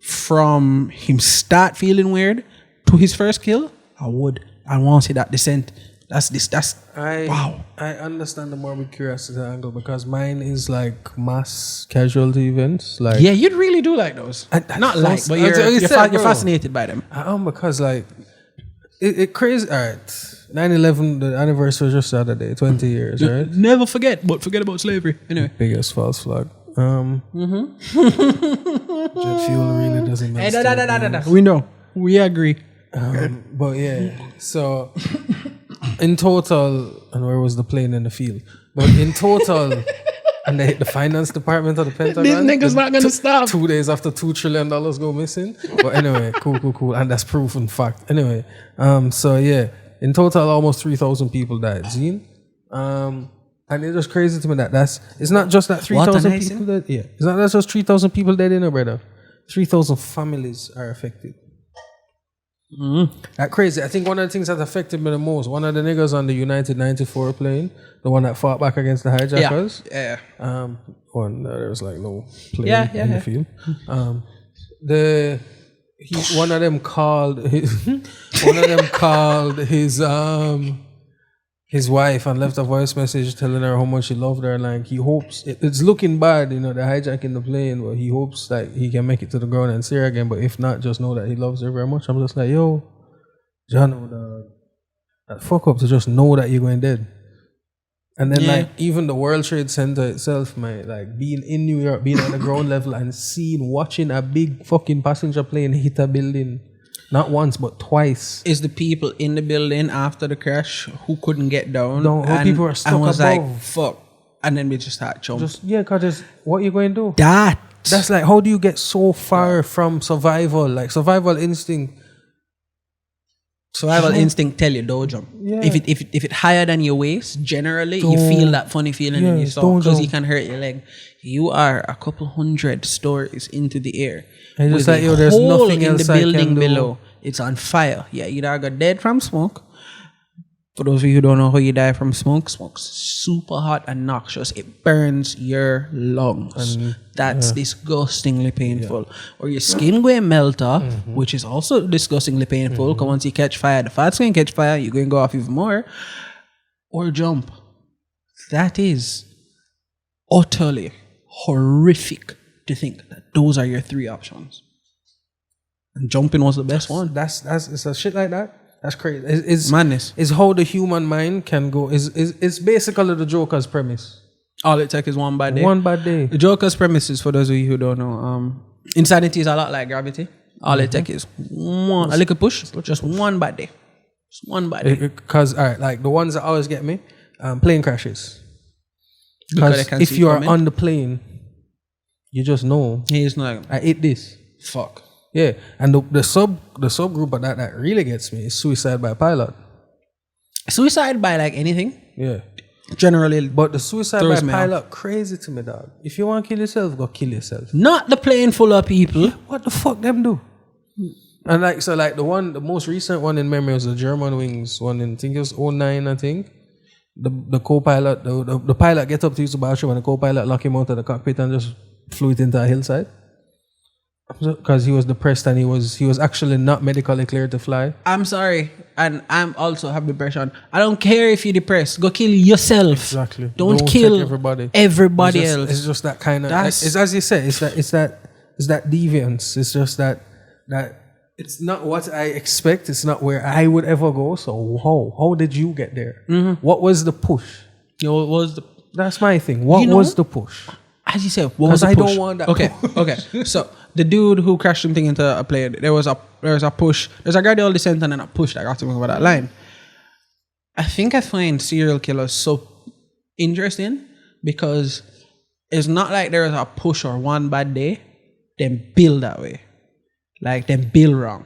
from him start feeling weird to his first kill, I would. I want to see that descent. Wow. I understand the morbid curiosity angle because mine is like mass casualty events. Like you'd really do like those. But you're fascinated by them. Because like it crazy. All right, 9/11, the anniversary was just the other day, 20 years. Right? Never forget, but forget about slavery. Anyway, biggest false flag. Jet fuel really doesn't make We know. We agree. But yeah, so in total, and where was the plane in the field? But in total, and they hit the finance department of the Pentagon. These niggas not gonna stop. 2 days after $2 trillion go missing. But anyway, cool, and that's proven fact. Anyway, so yeah, in total, almost 3,000 people died. Zine, and it's just crazy to me that it's not just that 3,000 people dead. Yeah, it's not just 3,000 people dead, brother. 3,000 families are affected. That crazy. I think one of the things that affected me the most, one of the niggas on the United 94 plane, the one that fought back against the hijackers. Yeah. There was like no plane in the field. One of them called his wife and left a voice message telling her how much he loved her, and like he hopes it's looking bad, they're hijacking the plane, but he hopes like he can make it to the ground and see her again. But if not, just know that he loves her very much. I'm just like, yo, John, that fuck up to just know that you're going dead. And then like even the World Trade Center itself, man, like being in New York, being at the ground level and watching a big fucking passenger plane hit a building. Not once, but twice. Is the people in the building after the crash who couldn't get down? No, people are stuck above. Like, fuck. And then we just start jumping. Because what you going to do? That's like, how do you get so far from survival? Like, survival instinct. Survival instinct tell you, don't jump. Yeah. If it higher than your waist, generally, you feel that funny feeling in your stomach because you can hurt your leg. You are a couple 100 stories into the air. And just like, there's nothing else in the building I can below. It's on fire. Yeah, you either got dead from smoke. For those of you who don't know how you die from smoke, smoke's super hot and noxious. It burns your lungs. And that's disgustingly painful. Yeah. Or your skin going melt off, which is also disgustingly painful. Because once you catch fire, the fat's going to catch fire, you're going to go off even more. Or jump. That is utterly horrific to think that those are your three options. And jumping was the best one. That's it's a shit like that. That's crazy. It's madness. It's how the human mind can go. It's basically the Joker's premise. All it takes is one bad day. One bad day. The Joker's premise is, for those of you who don't know, insanity is a lot like gravity. All it takes is a little push, just one bad day. Just one bad day. Because, all right, like the ones that always get me, plane crashes. Because if you are on the plane, you just know. He's not. I ate this. Fuck. Yeah, and the subgroup of that really gets me is suicide by pilot. Suicide by like anything? Yeah. Generally. But the suicide by pilot, crazy to me, dog. If you want to kill yourself, go kill yourself. Not the plane full of people. What the fuck them do? And like so, like the most recent one in memory was the German Wings one in I think it was 09, I think. The co-pilot, the pilot gets up to use the bathroom and the co-pilot lock him out of the cockpit and just flew it into a hillside. Because he was depressed and he was actually not medically cleared to fly. I'm sorry, and I'm also have depression. I don't care if you're depressed. Go kill yourself. Exactly. Don't kill everybody. Everybody It's else. It's just that kind of. That's- It's as you say. It's that deviance. It's just that it's not what I expect. It's not where I would ever go. So how did you get there? Mm-hmm. What was the push? What was the? That's my thing. What was the push? As you said, what was the I push? don't want that. Okay. So the dude who crashed something into a player, there was a push. There's a gradual descent and then a push that got to me over that line. I think I find serial killers so interesting because it's not like there is a push or one bad day. Then build that way, like them build wrong.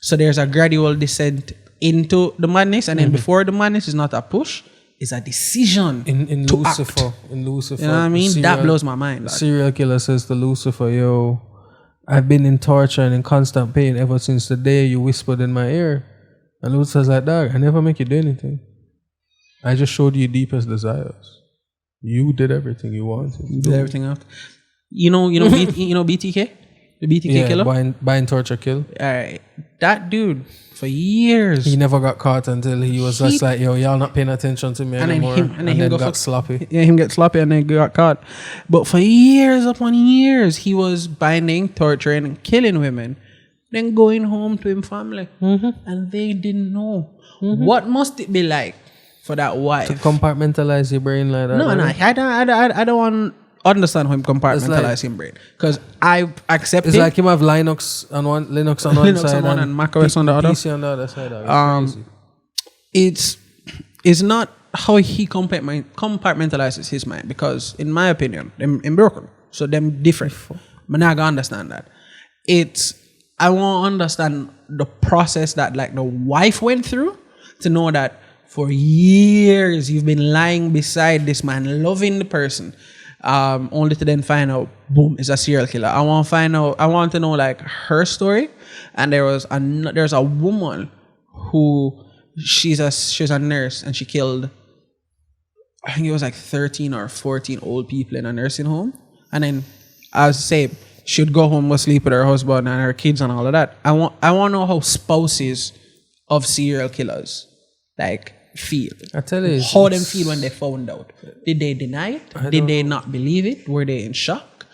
So there's a gradual descent into the madness, and then before the madness is not a push. It's a decision In to Lucifer. act. In Lucifer. You know what I mean? That blows my mind. Like. Serial killer says to Lucifer, yo, I've been in torture and in constant pain ever since the day you whispered in my ear. And Lucifer's like, dog, I never make you do anything. I just showed you your deepest desires. You did everything you wanted. You did everything else. You know BTK? The BTK killer? Buying torture kill. Alright. That dude, for years. He never got caught until he was just like, yo, y'all not paying attention to me anymore. And then him got sloppy. Yeah, him get sloppy and then got caught. But for years upon years, he was binding, torturing, and killing women. Then going home to his family. And they didn't know. What must it be like for that wife? To compartmentalize your brain like that. No, I don't want understand how him compartmentalize like, his brain. Because I accept it's it. like him have Linux on one side and macOS on the other. PC on the other side. It's crazy. It's not how he compartmentalizes his mind, because in my opinion, them broken. So them different. I'm not gonna understand that. I want to understand the process that like the wife went through to know that for years you've been lying beside this man, loving the person. Only to then find out, boom, is a serial killer. I want to know like her story. And there's a woman who she's a nurse and she killed, I think it was like 13 or 14 old people in a nursing home. And then, as I say, she'd go home, go sleep with her husband and her kids and all of that. I want to know how spouses of serial killers like feel. I tell you, how them feel when they found out. Did they deny it? Did they not believe it? Were they in shock?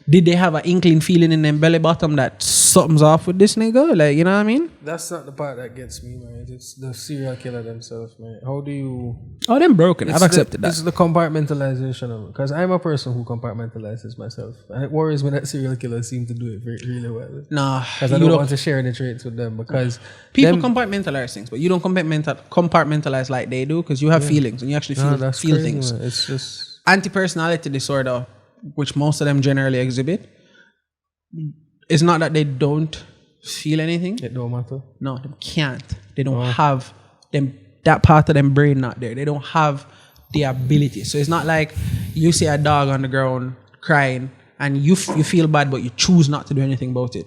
Did they have an inkling feeling in them belly bottom that something's off with this nigga? Like, you know what I mean? That's not the part that gets me, man. It's the serial killer themselves, man. How do you... Oh, them broken. I've accepted that. It's the compartmentalization of it. Because I'm a person who compartmentalizes myself. And it worries me that serial killers seem to do it really well. Nah. Because I don't want to share the traits with them. Because people compartmentalize things, but you don't compartmentalize like they do, because you have feelings and you actually feel crazy, things. Man. It's just... Anti-personality disorder, which most of them generally exhibit, it's not that they don't feel anything. It don't matter. No, they can't. They don't have them. That part of them brain not there. They don't have the ability. So it's not like you see a dog on the ground crying and you feel bad, but you choose not to do anything about it.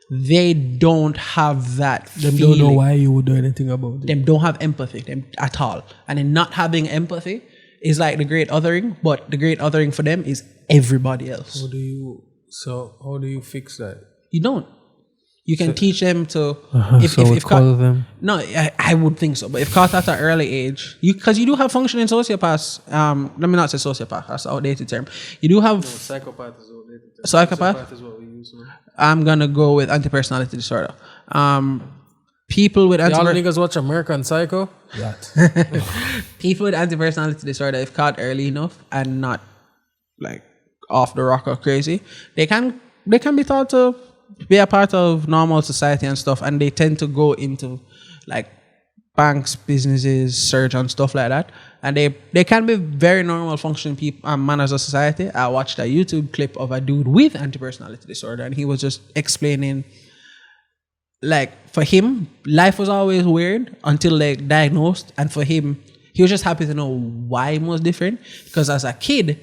They don't have that. Them feeling. don't know why you would do anything about it. Them don't have empathy at all. And in not having empathy is like the great othering, but the great othering for them is everybody else. How do you fix that? You don't. You can teach them to call them. No, I would think so. But if caught at an early age, because you do have functioning sociopaths. Let me not say sociopath. That's an outdated term. You do have Psychopath is outdated. Psychopath is what we use now. I'm gonna go with anti-personality disorder. People with y'all niggas watch American Psycho? People with anti-personality disorder, if caught early enough and not like off the rock or crazy, they can be thought to be a part of normal society and stuff, and they tend to go into like banks, businesses, surgeons, stuff like that, and they can be very normal functioning people and members of society. I watched a YouTube clip of a dude with anti-personality disorder, and he was just explaining, like, for him, life was always weird until they diagnosed, and for him, he was just happy to know why it was different, because as a kid,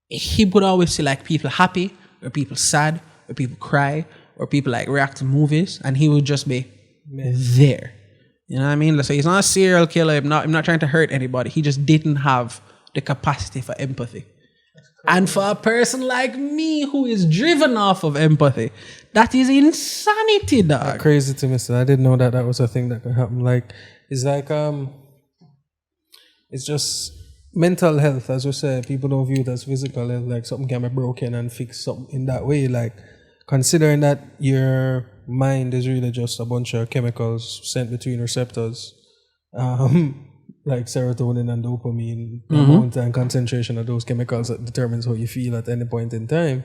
he would always see like people happy or people sad or people cry where people like react to movies, and he would just be there. You know what I mean? So he's not a serial killer. I'm not trying to hurt anybody. He just didn't have the capacity for empathy. And for a person like me who is driven off of empathy, that is insanity, dog. That's crazy to me. So I didn't know that was a thing that could happen. Like, it's like, it's just mental health, as we say. People don't view it as physical health, like something can be broken and fixed something in that way. Like, considering that your mind is really just a bunch of chemicals sent between receptors, like serotonin and dopamine, the amount and concentration of those chemicals that determines how you feel at any point in time.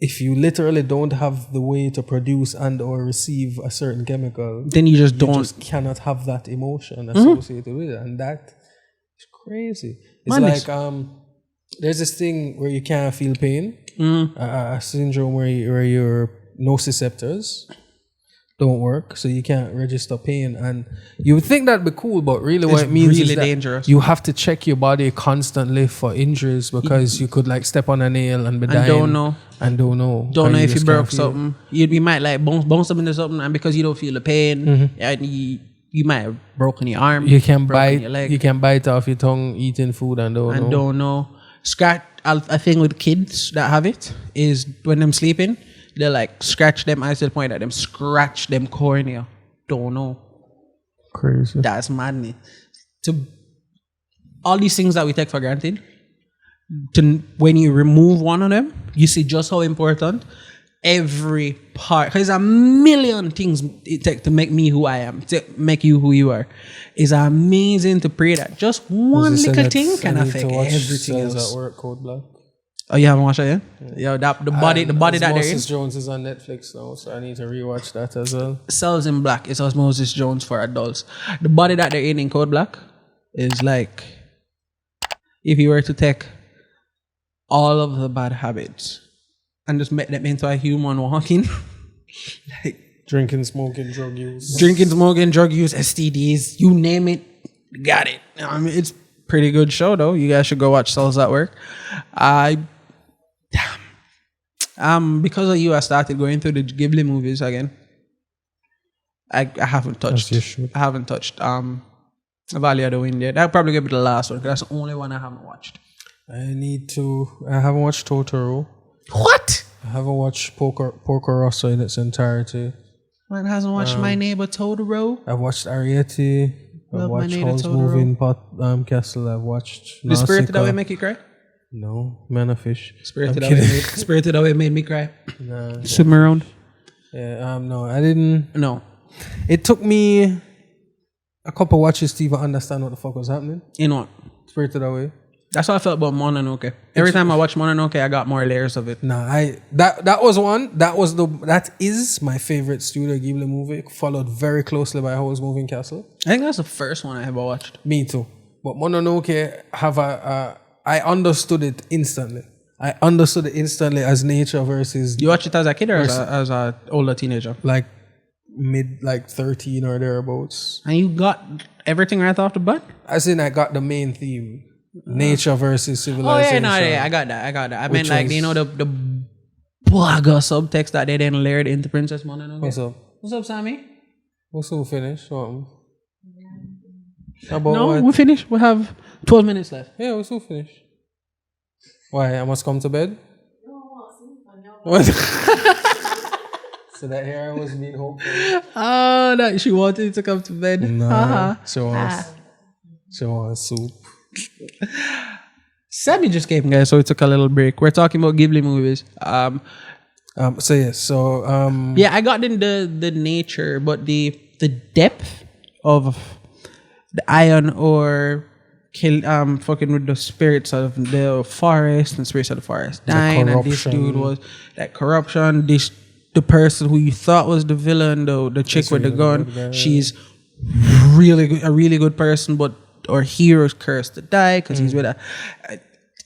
If you literally don't have the way to produce and or receive a certain chemical, then you just cannot have that emotion associated with it, and that is crazy. It's like there's this thing where you can't feel pain, a syndrome where your nociceptors don't work, so you can't register pain. And you would think that'd be cool, but really what it means is that dangerous. You have to check your body constantly for injuries, because you could like step on a nail and be dying. Don't know if you broke something. You might like bounce up into something, and because you don't feel the pain, and you might have broken your arm. You can bite your leg. You can bite off your tongue eating food and don't know. Scratch. I think with kids that have it is when them sleeping, they like scratch them eyes to the point that them scratch them cornea. Don't know. Crazy. That's madness. To all these things that we take for granted, when you remove one of them, you see just how important every part. There's a million things it takes to make me who I am, to make you who you are. It's amazing to pray that just one little thing can affect everything else. At work, Code Black. Oh, you haven't watched it yet? Yeah, the body that they're in. Osmosis Jones is on Netflix now, so I need to rewatch that as well. Cells in Black is Osmosis Jones for adults. The body that they're in Code Black is like if you were to take all of the bad habits and just make them into a human walking, like drinking, smoking, drug use, STDs, you name it, got it. I mean, it's pretty good show though. You guys should go watch Cells at Work. Because of you, I started going through the Ghibli movies again. I haven't touched. Valley of the Wind yet. That'll probably be the last one, because that's the only one I haven't watched. I haven't watched Totoro. What? I haven't watched Porco Rosso in its entirety. Man hasn't watched My Neighbor Totoro. I've watched Ariete. I've watched Hall's Moving Castle. I've watched The Spirited Away make you cry? No, Man of Fish. Spirited Away made me cry. No. Swim around. Yeah, no, I didn't. No. It took me a couple watches to even understand what the fuck was happening. You know what? Spirited Away. That's how I felt about Mononoke. Every time I watch Mononoke, I got more layers of it. That is my favorite Studio Ghibli movie, followed very closely by Howl's Moving Castle. I think that's the first one I ever watched. Me too. But Mononoke I understood it instantly. As nature versus. You watched it as a kid or as an older teenager? Like 13 or thereabouts. And you got everything right off the bat? As in, I got the main theme. Nature versus civilization. Oh yeah, I got that. I meant like, you know, the blogger subtext that they then layered into Princess Mononoke. What's up, Sammy? We'll soon finish. We finished. We have 12 minutes left. Yeah, we'll soon finish. Why? I must come to bed? No, so that here I was being hopeful. That she wanted to come to bed. No, she wants soup. Sammy just came, guys, so we took a little break. We're talking about Ghibli movies. I got in the nature, but the depth of the iron ore fucking with the spirits of the forest and spirits of the forest dying, and this dude was that corruption. The person who you thought was the villain, the chick with the gun, she's a really good person, but our hero's cursed to die because he's with her.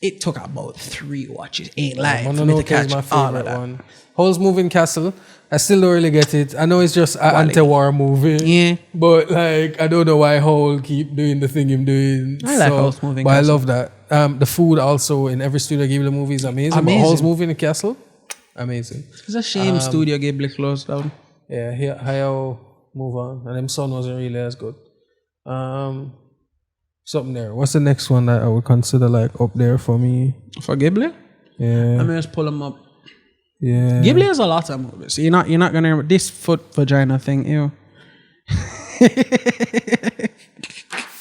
It took about 3 watches. Ain't lying for me to catch all of that. One. Hall's Moving Castle, I still don't really get it. I know it's just an anti-war movie. Yeah. But like, I don't know why Hall keep doing the thing he's doing. I like Hall's Moving Castle. I love that. The food also in every Studio Ghibli movie is amazing. But Hall's Moving Castle, amazing. It's a shame Studio Ghibli closed down. Yeah, Hayao move on, and them son wasn't really as good. Something there. What's the next one that I would consider like up there for me? For Ghibli? Yeah. Let me just pull them up. Yeah. Ghibli has a lot of movies. You're not gonna remember this foot vagina thing, ew.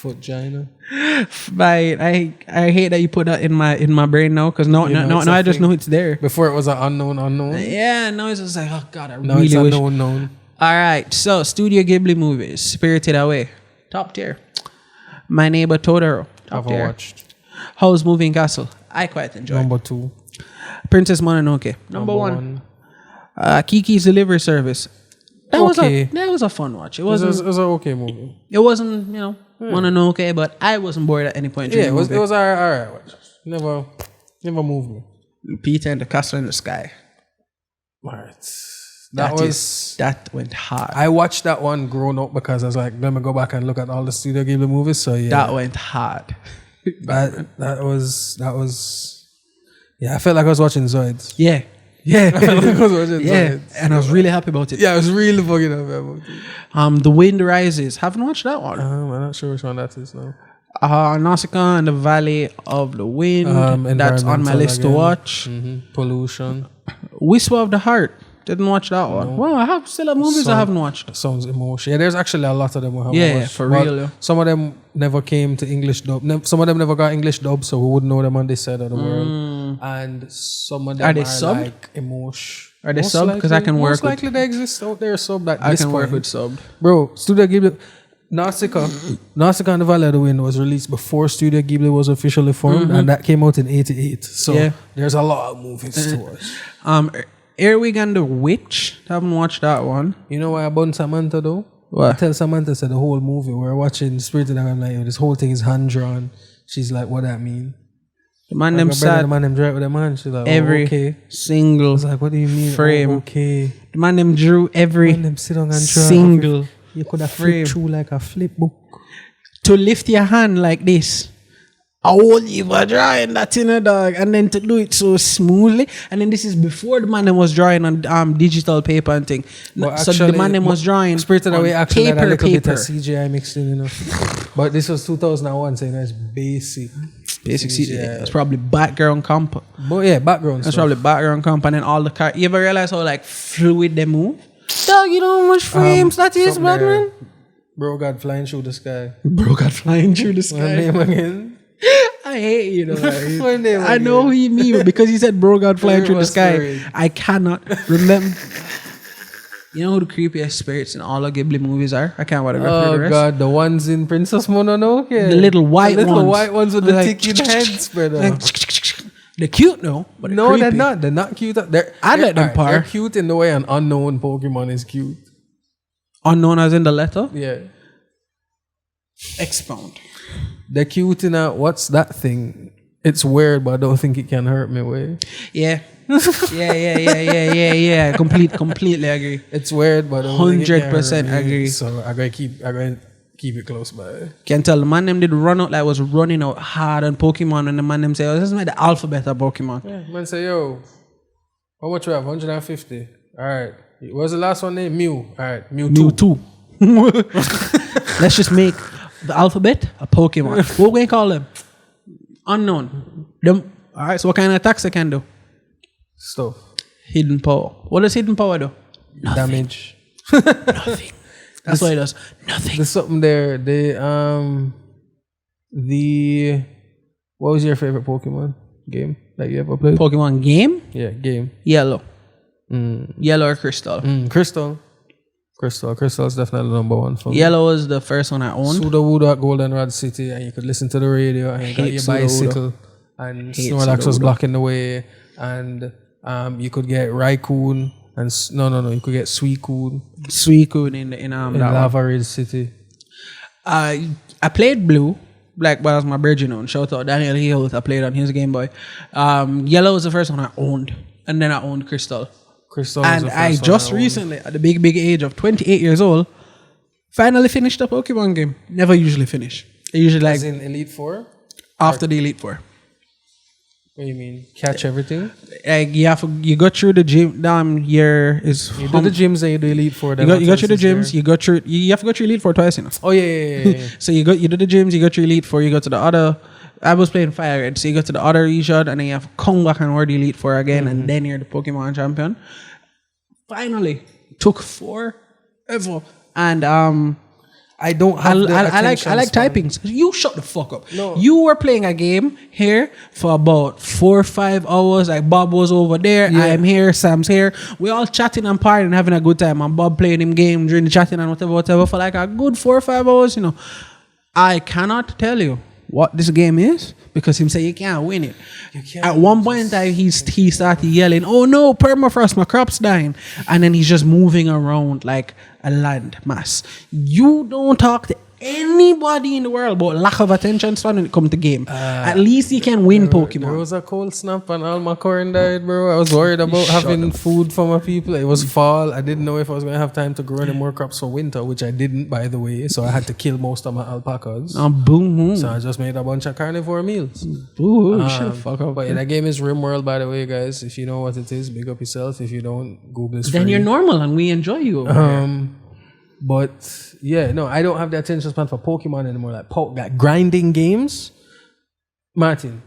Vagina. Right. I hate that you put that in my brain now because no, I just know it's there. Before it was an unknown. Yeah, now it's just like, oh god, I Now really it's wish. known. All right, so Studio Ghibli movies, Spirited Away, top tier. My Neighbor Totoro, top tier. Watched. Howl's Moving Castle, I quite enjoy. Number 2. Princess Mononoke, number 1. Kiki's Delivery Service. That was a fun watch. It was an okay movie. It wasn't, Mononoke, but I wasn't bored at any point. Yeah, it was alright watch. Never moved me. Peter and the Castle in the Sky. Alright. That went hard. I watched that one grown up because I was like, let me go back and look at all the Studio Ghibli movies. So yeah, that went hard. that was. Yeah, I felt like I was watching Zoids. Yeah. I felt like I was watching Zoids. And I was really happy about it. Yeah, I was really fucking happy about it. The Wind Rises. Haven't watched that one. I'm not sure which one that is now. Nausicaa and the Valley of the Wind. That's on my list to watch. Pollution. Whisper of the Heart. Didn't watch that one. Well, I have still have movies I haven't watched. Sounds emotional. Yeah, there's actually a lot of them we haven't watched. Yeah, for real. Yeah. Some of them never came to English dub. Some of them never got English dub, so we wouldn't know them on this side of the world. And some of them are they subbed? Like emotion. Are they subbed? Because I can work with... Most likely they exist out there subbed at I this can point. work with subbed. Bro, Studio Ghibli... Nausicaa and the Valley of the Wind was released before Studio Ghibli was officially formed, and that came out in 1988. So there's a lot of movies to watch. Earwig and the Witch. Haven't watched that one. You know why I bought Samantha though? What? I tell Samantha said the whole movie we're watching Spirited Away. I'm like, this whole thing is hand drawn. She's like, what that mean? The man them sad. The man them drew with the man. She's like, every single. I was like, what do you mean? Frame. Okay. The man them drew every man them sit down and draw single. You could have flipped through like a flip book. To lift your hand like this. I won't even drawing that in a dog, and then to do it so smoothly, and then this is before the man was drawing on digital paper and thing. But so actually, the man was drawing Spirited Away actually paper, had a little bit of CGI mixed in, But this was 2001, so it's basic CGI. That's probably background comp. But yeah, background. That's probably background comp, and then all the car. You ever realize how like fluid they move? Dog, you know how much frames that is, Batman. Bro got flying through the sky. What's name again? I hate you, know. I know who you mean, but because he said bro got flying through the sky, I cannot remember. You know who the creepiest spirits in all of Ghibli movies are? I can't whatever. Oh god, the ones in Princess Mononoke. The little white ones with the like, ticking heads, brother. They're cute, no? But no, they're not. They're not cute. I let them par. They're cute in the way an unknown Pokemon is cute. Unknown as in the letter? Yeah. Expound. They're cute in a, what's that thing? It's weird, but I don't think it can hurt me way. Yeah. Yeah. Completely agree. It's weird, but 100% agree. So I gotta keep it close by. Can tell the man them did run out like was running out hard on Pokemon, and the man them say, oh, this is like the alphabet of Pokemon. Yeah, man say, yo, how much we have? 150. Alright. What's the last one name? Mew. Alright, Mewtwo. Let's just make the alphabet a Pokemon. What we call them? Unknown. Them. Alright, so what kind of attacks they can do? Stuff. Hidden power. What does hidden power do? Nothing. Damage. Nothing. That's what it does. Nothing. There's something there. What was your favorite Pokemon game that you ever played? Pokemon game? Yeah, game. Yellow. Yellow or Crystal? Crystal is definitely number one for me. Yellow was the first one I owned. Sudowoodo at Goldenrod City, and you could listen to the radio, and you got your bicycle, and Snorlax was blocking the way, and you could get Raikou, and you could get Suicune in Lava Ridge City. I played Blue. Black was my virgin on. Shout out Daniel Heath. I played on his Game Boy. Yellow was the first one I owned, and then I owned Crystal. And I just recently, at the big age of 28 years old, finally finished a Pokemon game. Never usually finish. I usually As in Elite Four? After the Elite Four. What do you mean? Catch everything? Like you go through the gym. Year is You do the gyms and you do Elite Four. you go through the gyms. You have to go through Elite Four twice, you know. Oh yeah. So you do the gyms. You go through Elite Four. You go to the other. I was playing Fire Red, so you go to the other region, and then you have to come back and work the Elite Four again, and then you're the Pokemon champion. Finally, took forever, and I don't have. I like typing. You shut the fuck up. No. You were playing a game here for about 4 or 5 hours. Like Bob was over there, Yeah. I'm here, Sam's here. We all chatting and partying and having a good time. And Bob playing him game during the chatting and whatever for like a good 4 or 5 hours. You know, I cannot tell you what this game is because him say you can't win it. At one point in time, he started yelling, "Oh no, permafrost, my crop's dying," and then he's just moving around like a land mass. You don't talk to anybody in the world about lack of attention span when it comes to game. At least he can win There Pokemon. was a cold snap and all my corn died, bro. I was worried about having food for my people. It was fall. I didn't know if I was going to have time to grow any more crops for winter, which I didn't, by the way. So I had to kill most of my alpacas. Boom. So I just made a bunch of carnivore meals. Ooh, shit, fuck up. But yeah, that game is RimWorld, by the way, guys. If you know what it is, big up yourself. If you don't, Google is Then free. you're normal and we enjoy you. Over here. But yeah, no, I don't have the attention span for Pokemon anymore. Like grinding games, Martin,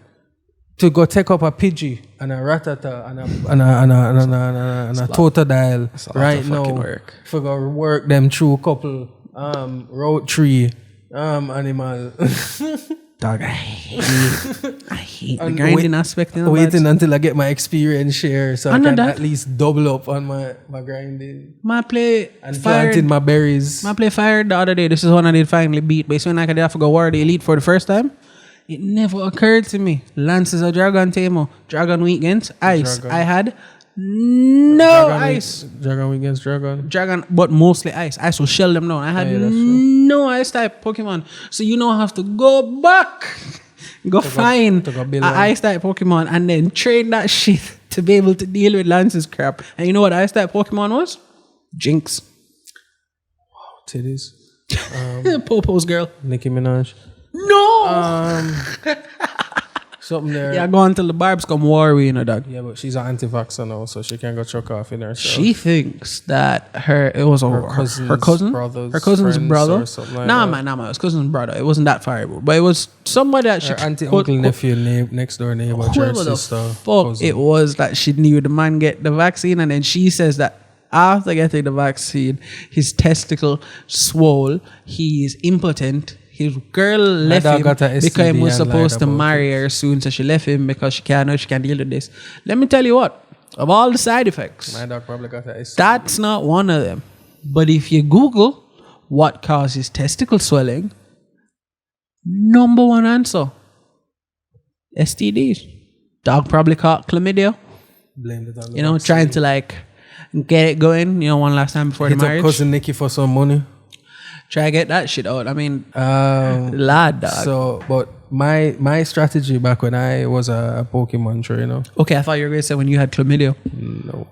to go take up a Pidgey and a Rattata and a Totodile right now. Work. For go work them through a couple road tree animal. Dog, I hate the grinding aspect. You know, Waiting until I get my experience share so I know can that. at least double up on my grinding. I play And Fire. planting my berries. I play Fire the other day. This is one I did finally beat. But when I could have to go war the Elite for the first time, it never occurred to me. Lance is a Dragon Tamo. Dragon weekends, ice. Dragon. I had no Dragon ice. Dragon against Dragon. Dragon, but mostly ice. Ice will shell them down. I had Yeah, that's true. no ice type Pokemon. So you know I have to go back. Find to go build an one. ice type Pokemon and then train that shit to be able to deal with Lance's crap. And you know what ice type Pokemon was? Jinx. Titties. Popo's girl. Nicki Minaj. No! Something there. Yeah, go until the barbs come war with, you know, dog. Yeah, but she's an anti-vaxxer now, so she can't go chuck off in herself. She thinks that it was her cousin, brother's her cousin's friends brother. or something like nah, that. man, it was cousin's brother. It wasn't that far, but it was somebody that she Her auntie, uncle, nephew, next door neighbor, church whoever the sister. fuck cousin. it was that she knew the man get the vaccine, and then she says that after getting the vaccine, his testicle swole, he is impotent. His girl left dog him got a STD because he was and lied supposed to about marry her soon, so she left him because she can't deal with this. Let me tell you what, of all the side effects, My dog probably got a STD. that's not one of them. But if you Google what causes testicle swelling, number one answer, STDs. Dog probably caught chlamydia. Blamed it on the You know, vaccine. trying to like get it going, one last time before Hit the up marriage. cousin Nikki for some money. Try to get that shit out. I mean, lad, dog. So, but my strategy back when I was a Pokemon trainer. Okay, I thought you were going to say when you had chlamydia. No,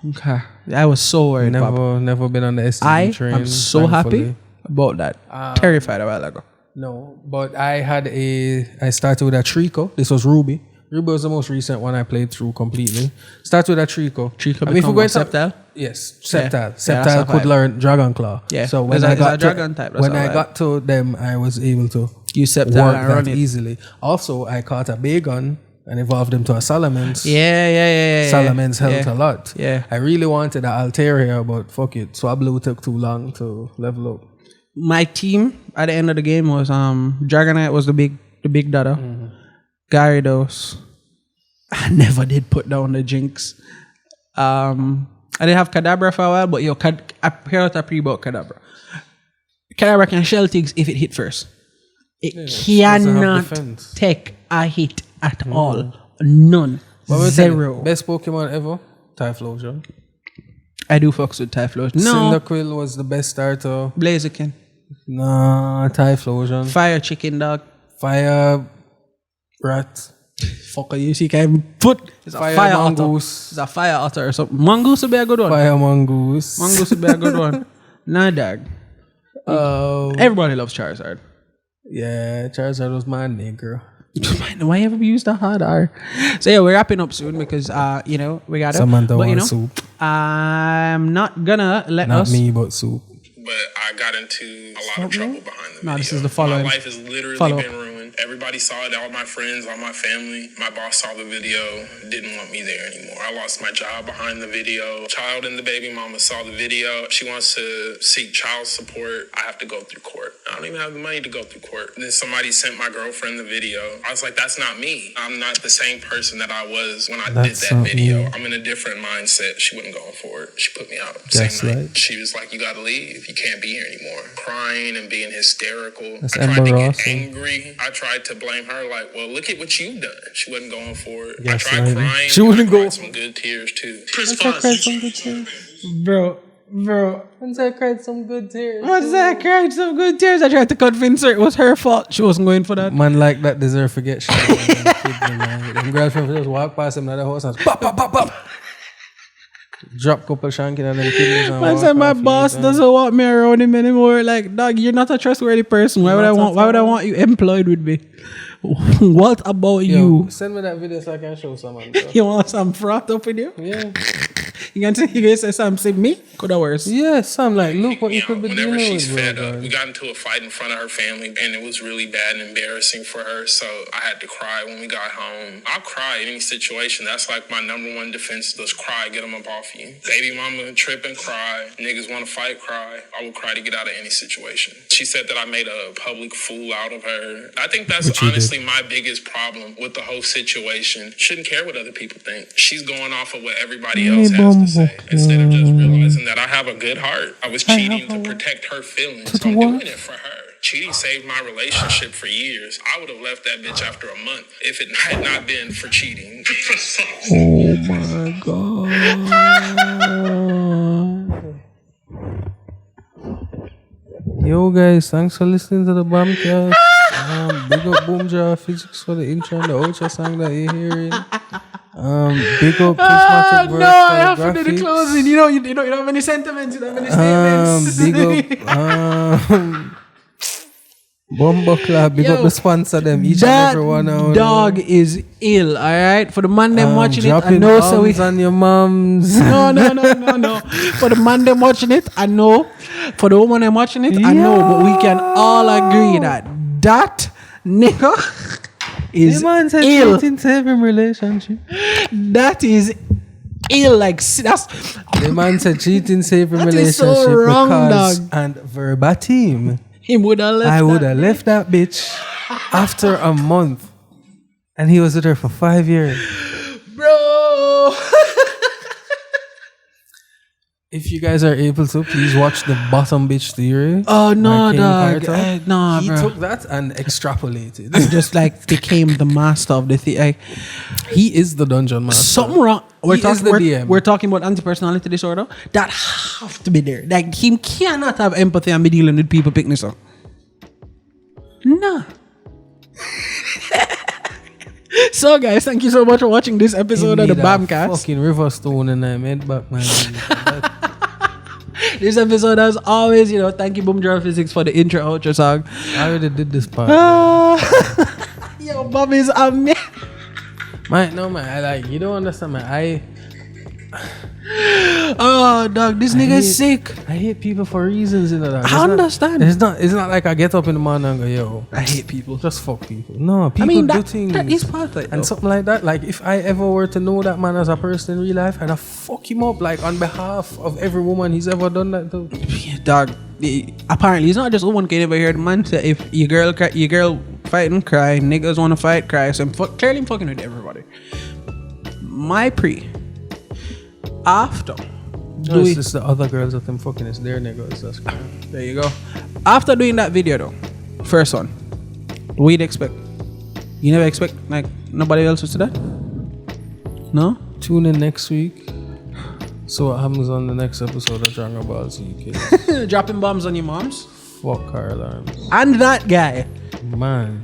Okay. I was so worried, Papa. never been on the STD train. I'm so thankfully. happy about that. Terrified a while ago. No, but I started with a Trico. This was Ruby. Ruby was the most recent one I played through completely. Started with a Trico. Trico I mean, if become we're a going Sceptile? Yes, Yeah. Sceptile. that's Sceptile a could vibe. learn Dragon Claw. Yeah. So when It's I a got dragon type, that's when a I vibe. got to them, I was able to You Sceptile work and that run it. easily. Also, I caught a Bagon and evolved him to a Salamence. Yeah. Salamence helped yeah. a lot. Yeah. I really wanted an Altaria, but fuck it. Swablu took too long to level up. My team at the end of the game was Dragonite was the big data. Gyarados. I never did put down the Jinx. I didn't have Kadabra for a while, but I heard a pre about Kadabra. Kadabra can shell things if it hit first. It doesn't have cannot defense. take a hit at all. None. But we'll tell you, Zero. best Pokemon ever, Typhlosion. I do fucks with Typhlosion. No. Cyndaquil was the best starter. Blaziken. Nah, Typhlosion. Fire Chicken Dog. Fire Rat. Fuck you see, can put it's a Fire fire otter. Mongoose. It's a fire otter or something. Mongoose would be a good one. Fire Mongoose. Mongoose would be a good one. Nah, dog. Everybody loves Charizard. Yeah, Charizard was my nigga. Why ever we use the hard R? So yeah, we're wrapping up soon because we gotta. Samantha but wants soup. I'm not gonna let Not us. me, but soup. But I got into a lot of trouble behind the video. No, this is the following. My life has literally been ruined. Everybody saw it. All my friends, all my family. My boss saw the video. Didn't want me there anymore. I lost my job behind the video. Child and the baby mama saw the video. She wants to seek child support. I have to go through court. I don't even have the money to go through court. And then somebody sent my girlfriend the video. I was like, that's not me. I'm not the same person that I was when I did that video. I'm in a different mindset. She wasn't going for it. She put me out. Same night. Right. She was like, you got to leave. You can't be here anymore. Crying and being hysterical. That's I tried to get angry. I tried to blame her, like, well, look at what you've done. She wasn't going for it. I tried crying. She wouldn't go. Some good tears too. I cried some good tears. Bro. Once I cried some good tears. I tried to convince her it was her fault. She wasn't going for that. Man like that deserve forget shit. Them girlfriend just walk past him in the house and pop, pop, pop, pop. Drop couple shanking and then kidneys. Man said my boss doesn't want me around him anymore. Like, dog, you're not a trustworthy person. Why would I want you employed with me? What about you? Send me that video so I can show someone. You want some froth up with you? Yeah. You can say something me? Could have worse. Yeah, some like, look what you could be doing. Whenever she's fed up, we got into a fight in front of her family, and it was really bad and embarrassing for her. So I had to cry when we got home. I'll cry in any situation. That's like my number one defense. Just cry, get them up off you. Baby mama trip and cry. Niggas want to fight, cry. I will cry to get out of any situation. She said that I made a public fool out of her. I think that's honestly my biggest problem with the whole situation. Shouldn't care what other people think. She's going off of what everybody else has to say instead of just realizing that I have a good heart. I was cheating to protect her feelings. So I'm doing it for her. Cheating saved my relationship for years. I would have left that bitch after a month if it had not been for cheating. Oh my God. Yo guys, thanks for listening to the BamCast. Big up Boom Jar Physics for the intro and the outro song that you're hearing. Big up Prismatic Verse. No, I have to do the closing. You don't have any sentiments. You don't have any statements. Big up Bumbo Club. Big up the sponsor them. Each and every one. That dog is ill. All right, for the man them watching it, I dropping know. So we on your mums. No. For the man them watching it, I know. For the woman them watching it, I know. But we can all agree that nigga is ill. Cheating relationship. That is ill. Like that's the man said cheating saving that relationship is so wrong, because dog. and verbatim. He would have left. I would have left that bitch after a month, and he was with her for 5 years, bro. If you guys are able to, please watch the Bottom Bitch Theory. Oh no, dog. No, he bro. took that and extrapolated. And just like became the master of the thing. He is the dungeon master. Something wrong. We're talking about anti-personality disorder. That have to be there. Like he cannot have empathy and be dealing with people picking this up. Nah. So guys, thank you so much for watching this episode of the BamCast. Fucking Riverstone and I made back my. This episode, as always, thank you, Boom Jar Physics, for the intro outro song. I already did this part. Yo, Bobby's a man. You don't understand, Oh, dog, this nigga is sick. I hate people for reasons, dog. I understand. It's not like I get up in the morning and go, yo, I hate people. Just fuck people. No, people do things. That is part of it. And something like that. Like, if I ever were to know that man as a person in real life, I'd fuck him up, like, on behalf of every woman he's ever done that to. Yeah, dog. Apparently, it's not just one can ever hear the man say, if your girl fighting, cry, niggas want to fight, cry. So clearly I'm fucking with everybody. My after. It's just the other girls that I'm fucking, it's their niggas. That's cool. There you go. After doing that video though, first one, what you'd expect? You never expect like nobody else was to that? No? Tune in next week. So what happens on the next episode of Dragon Ball Z, kids? Dropping bombs on your moms? Fuck car alarms. And that guy. Man.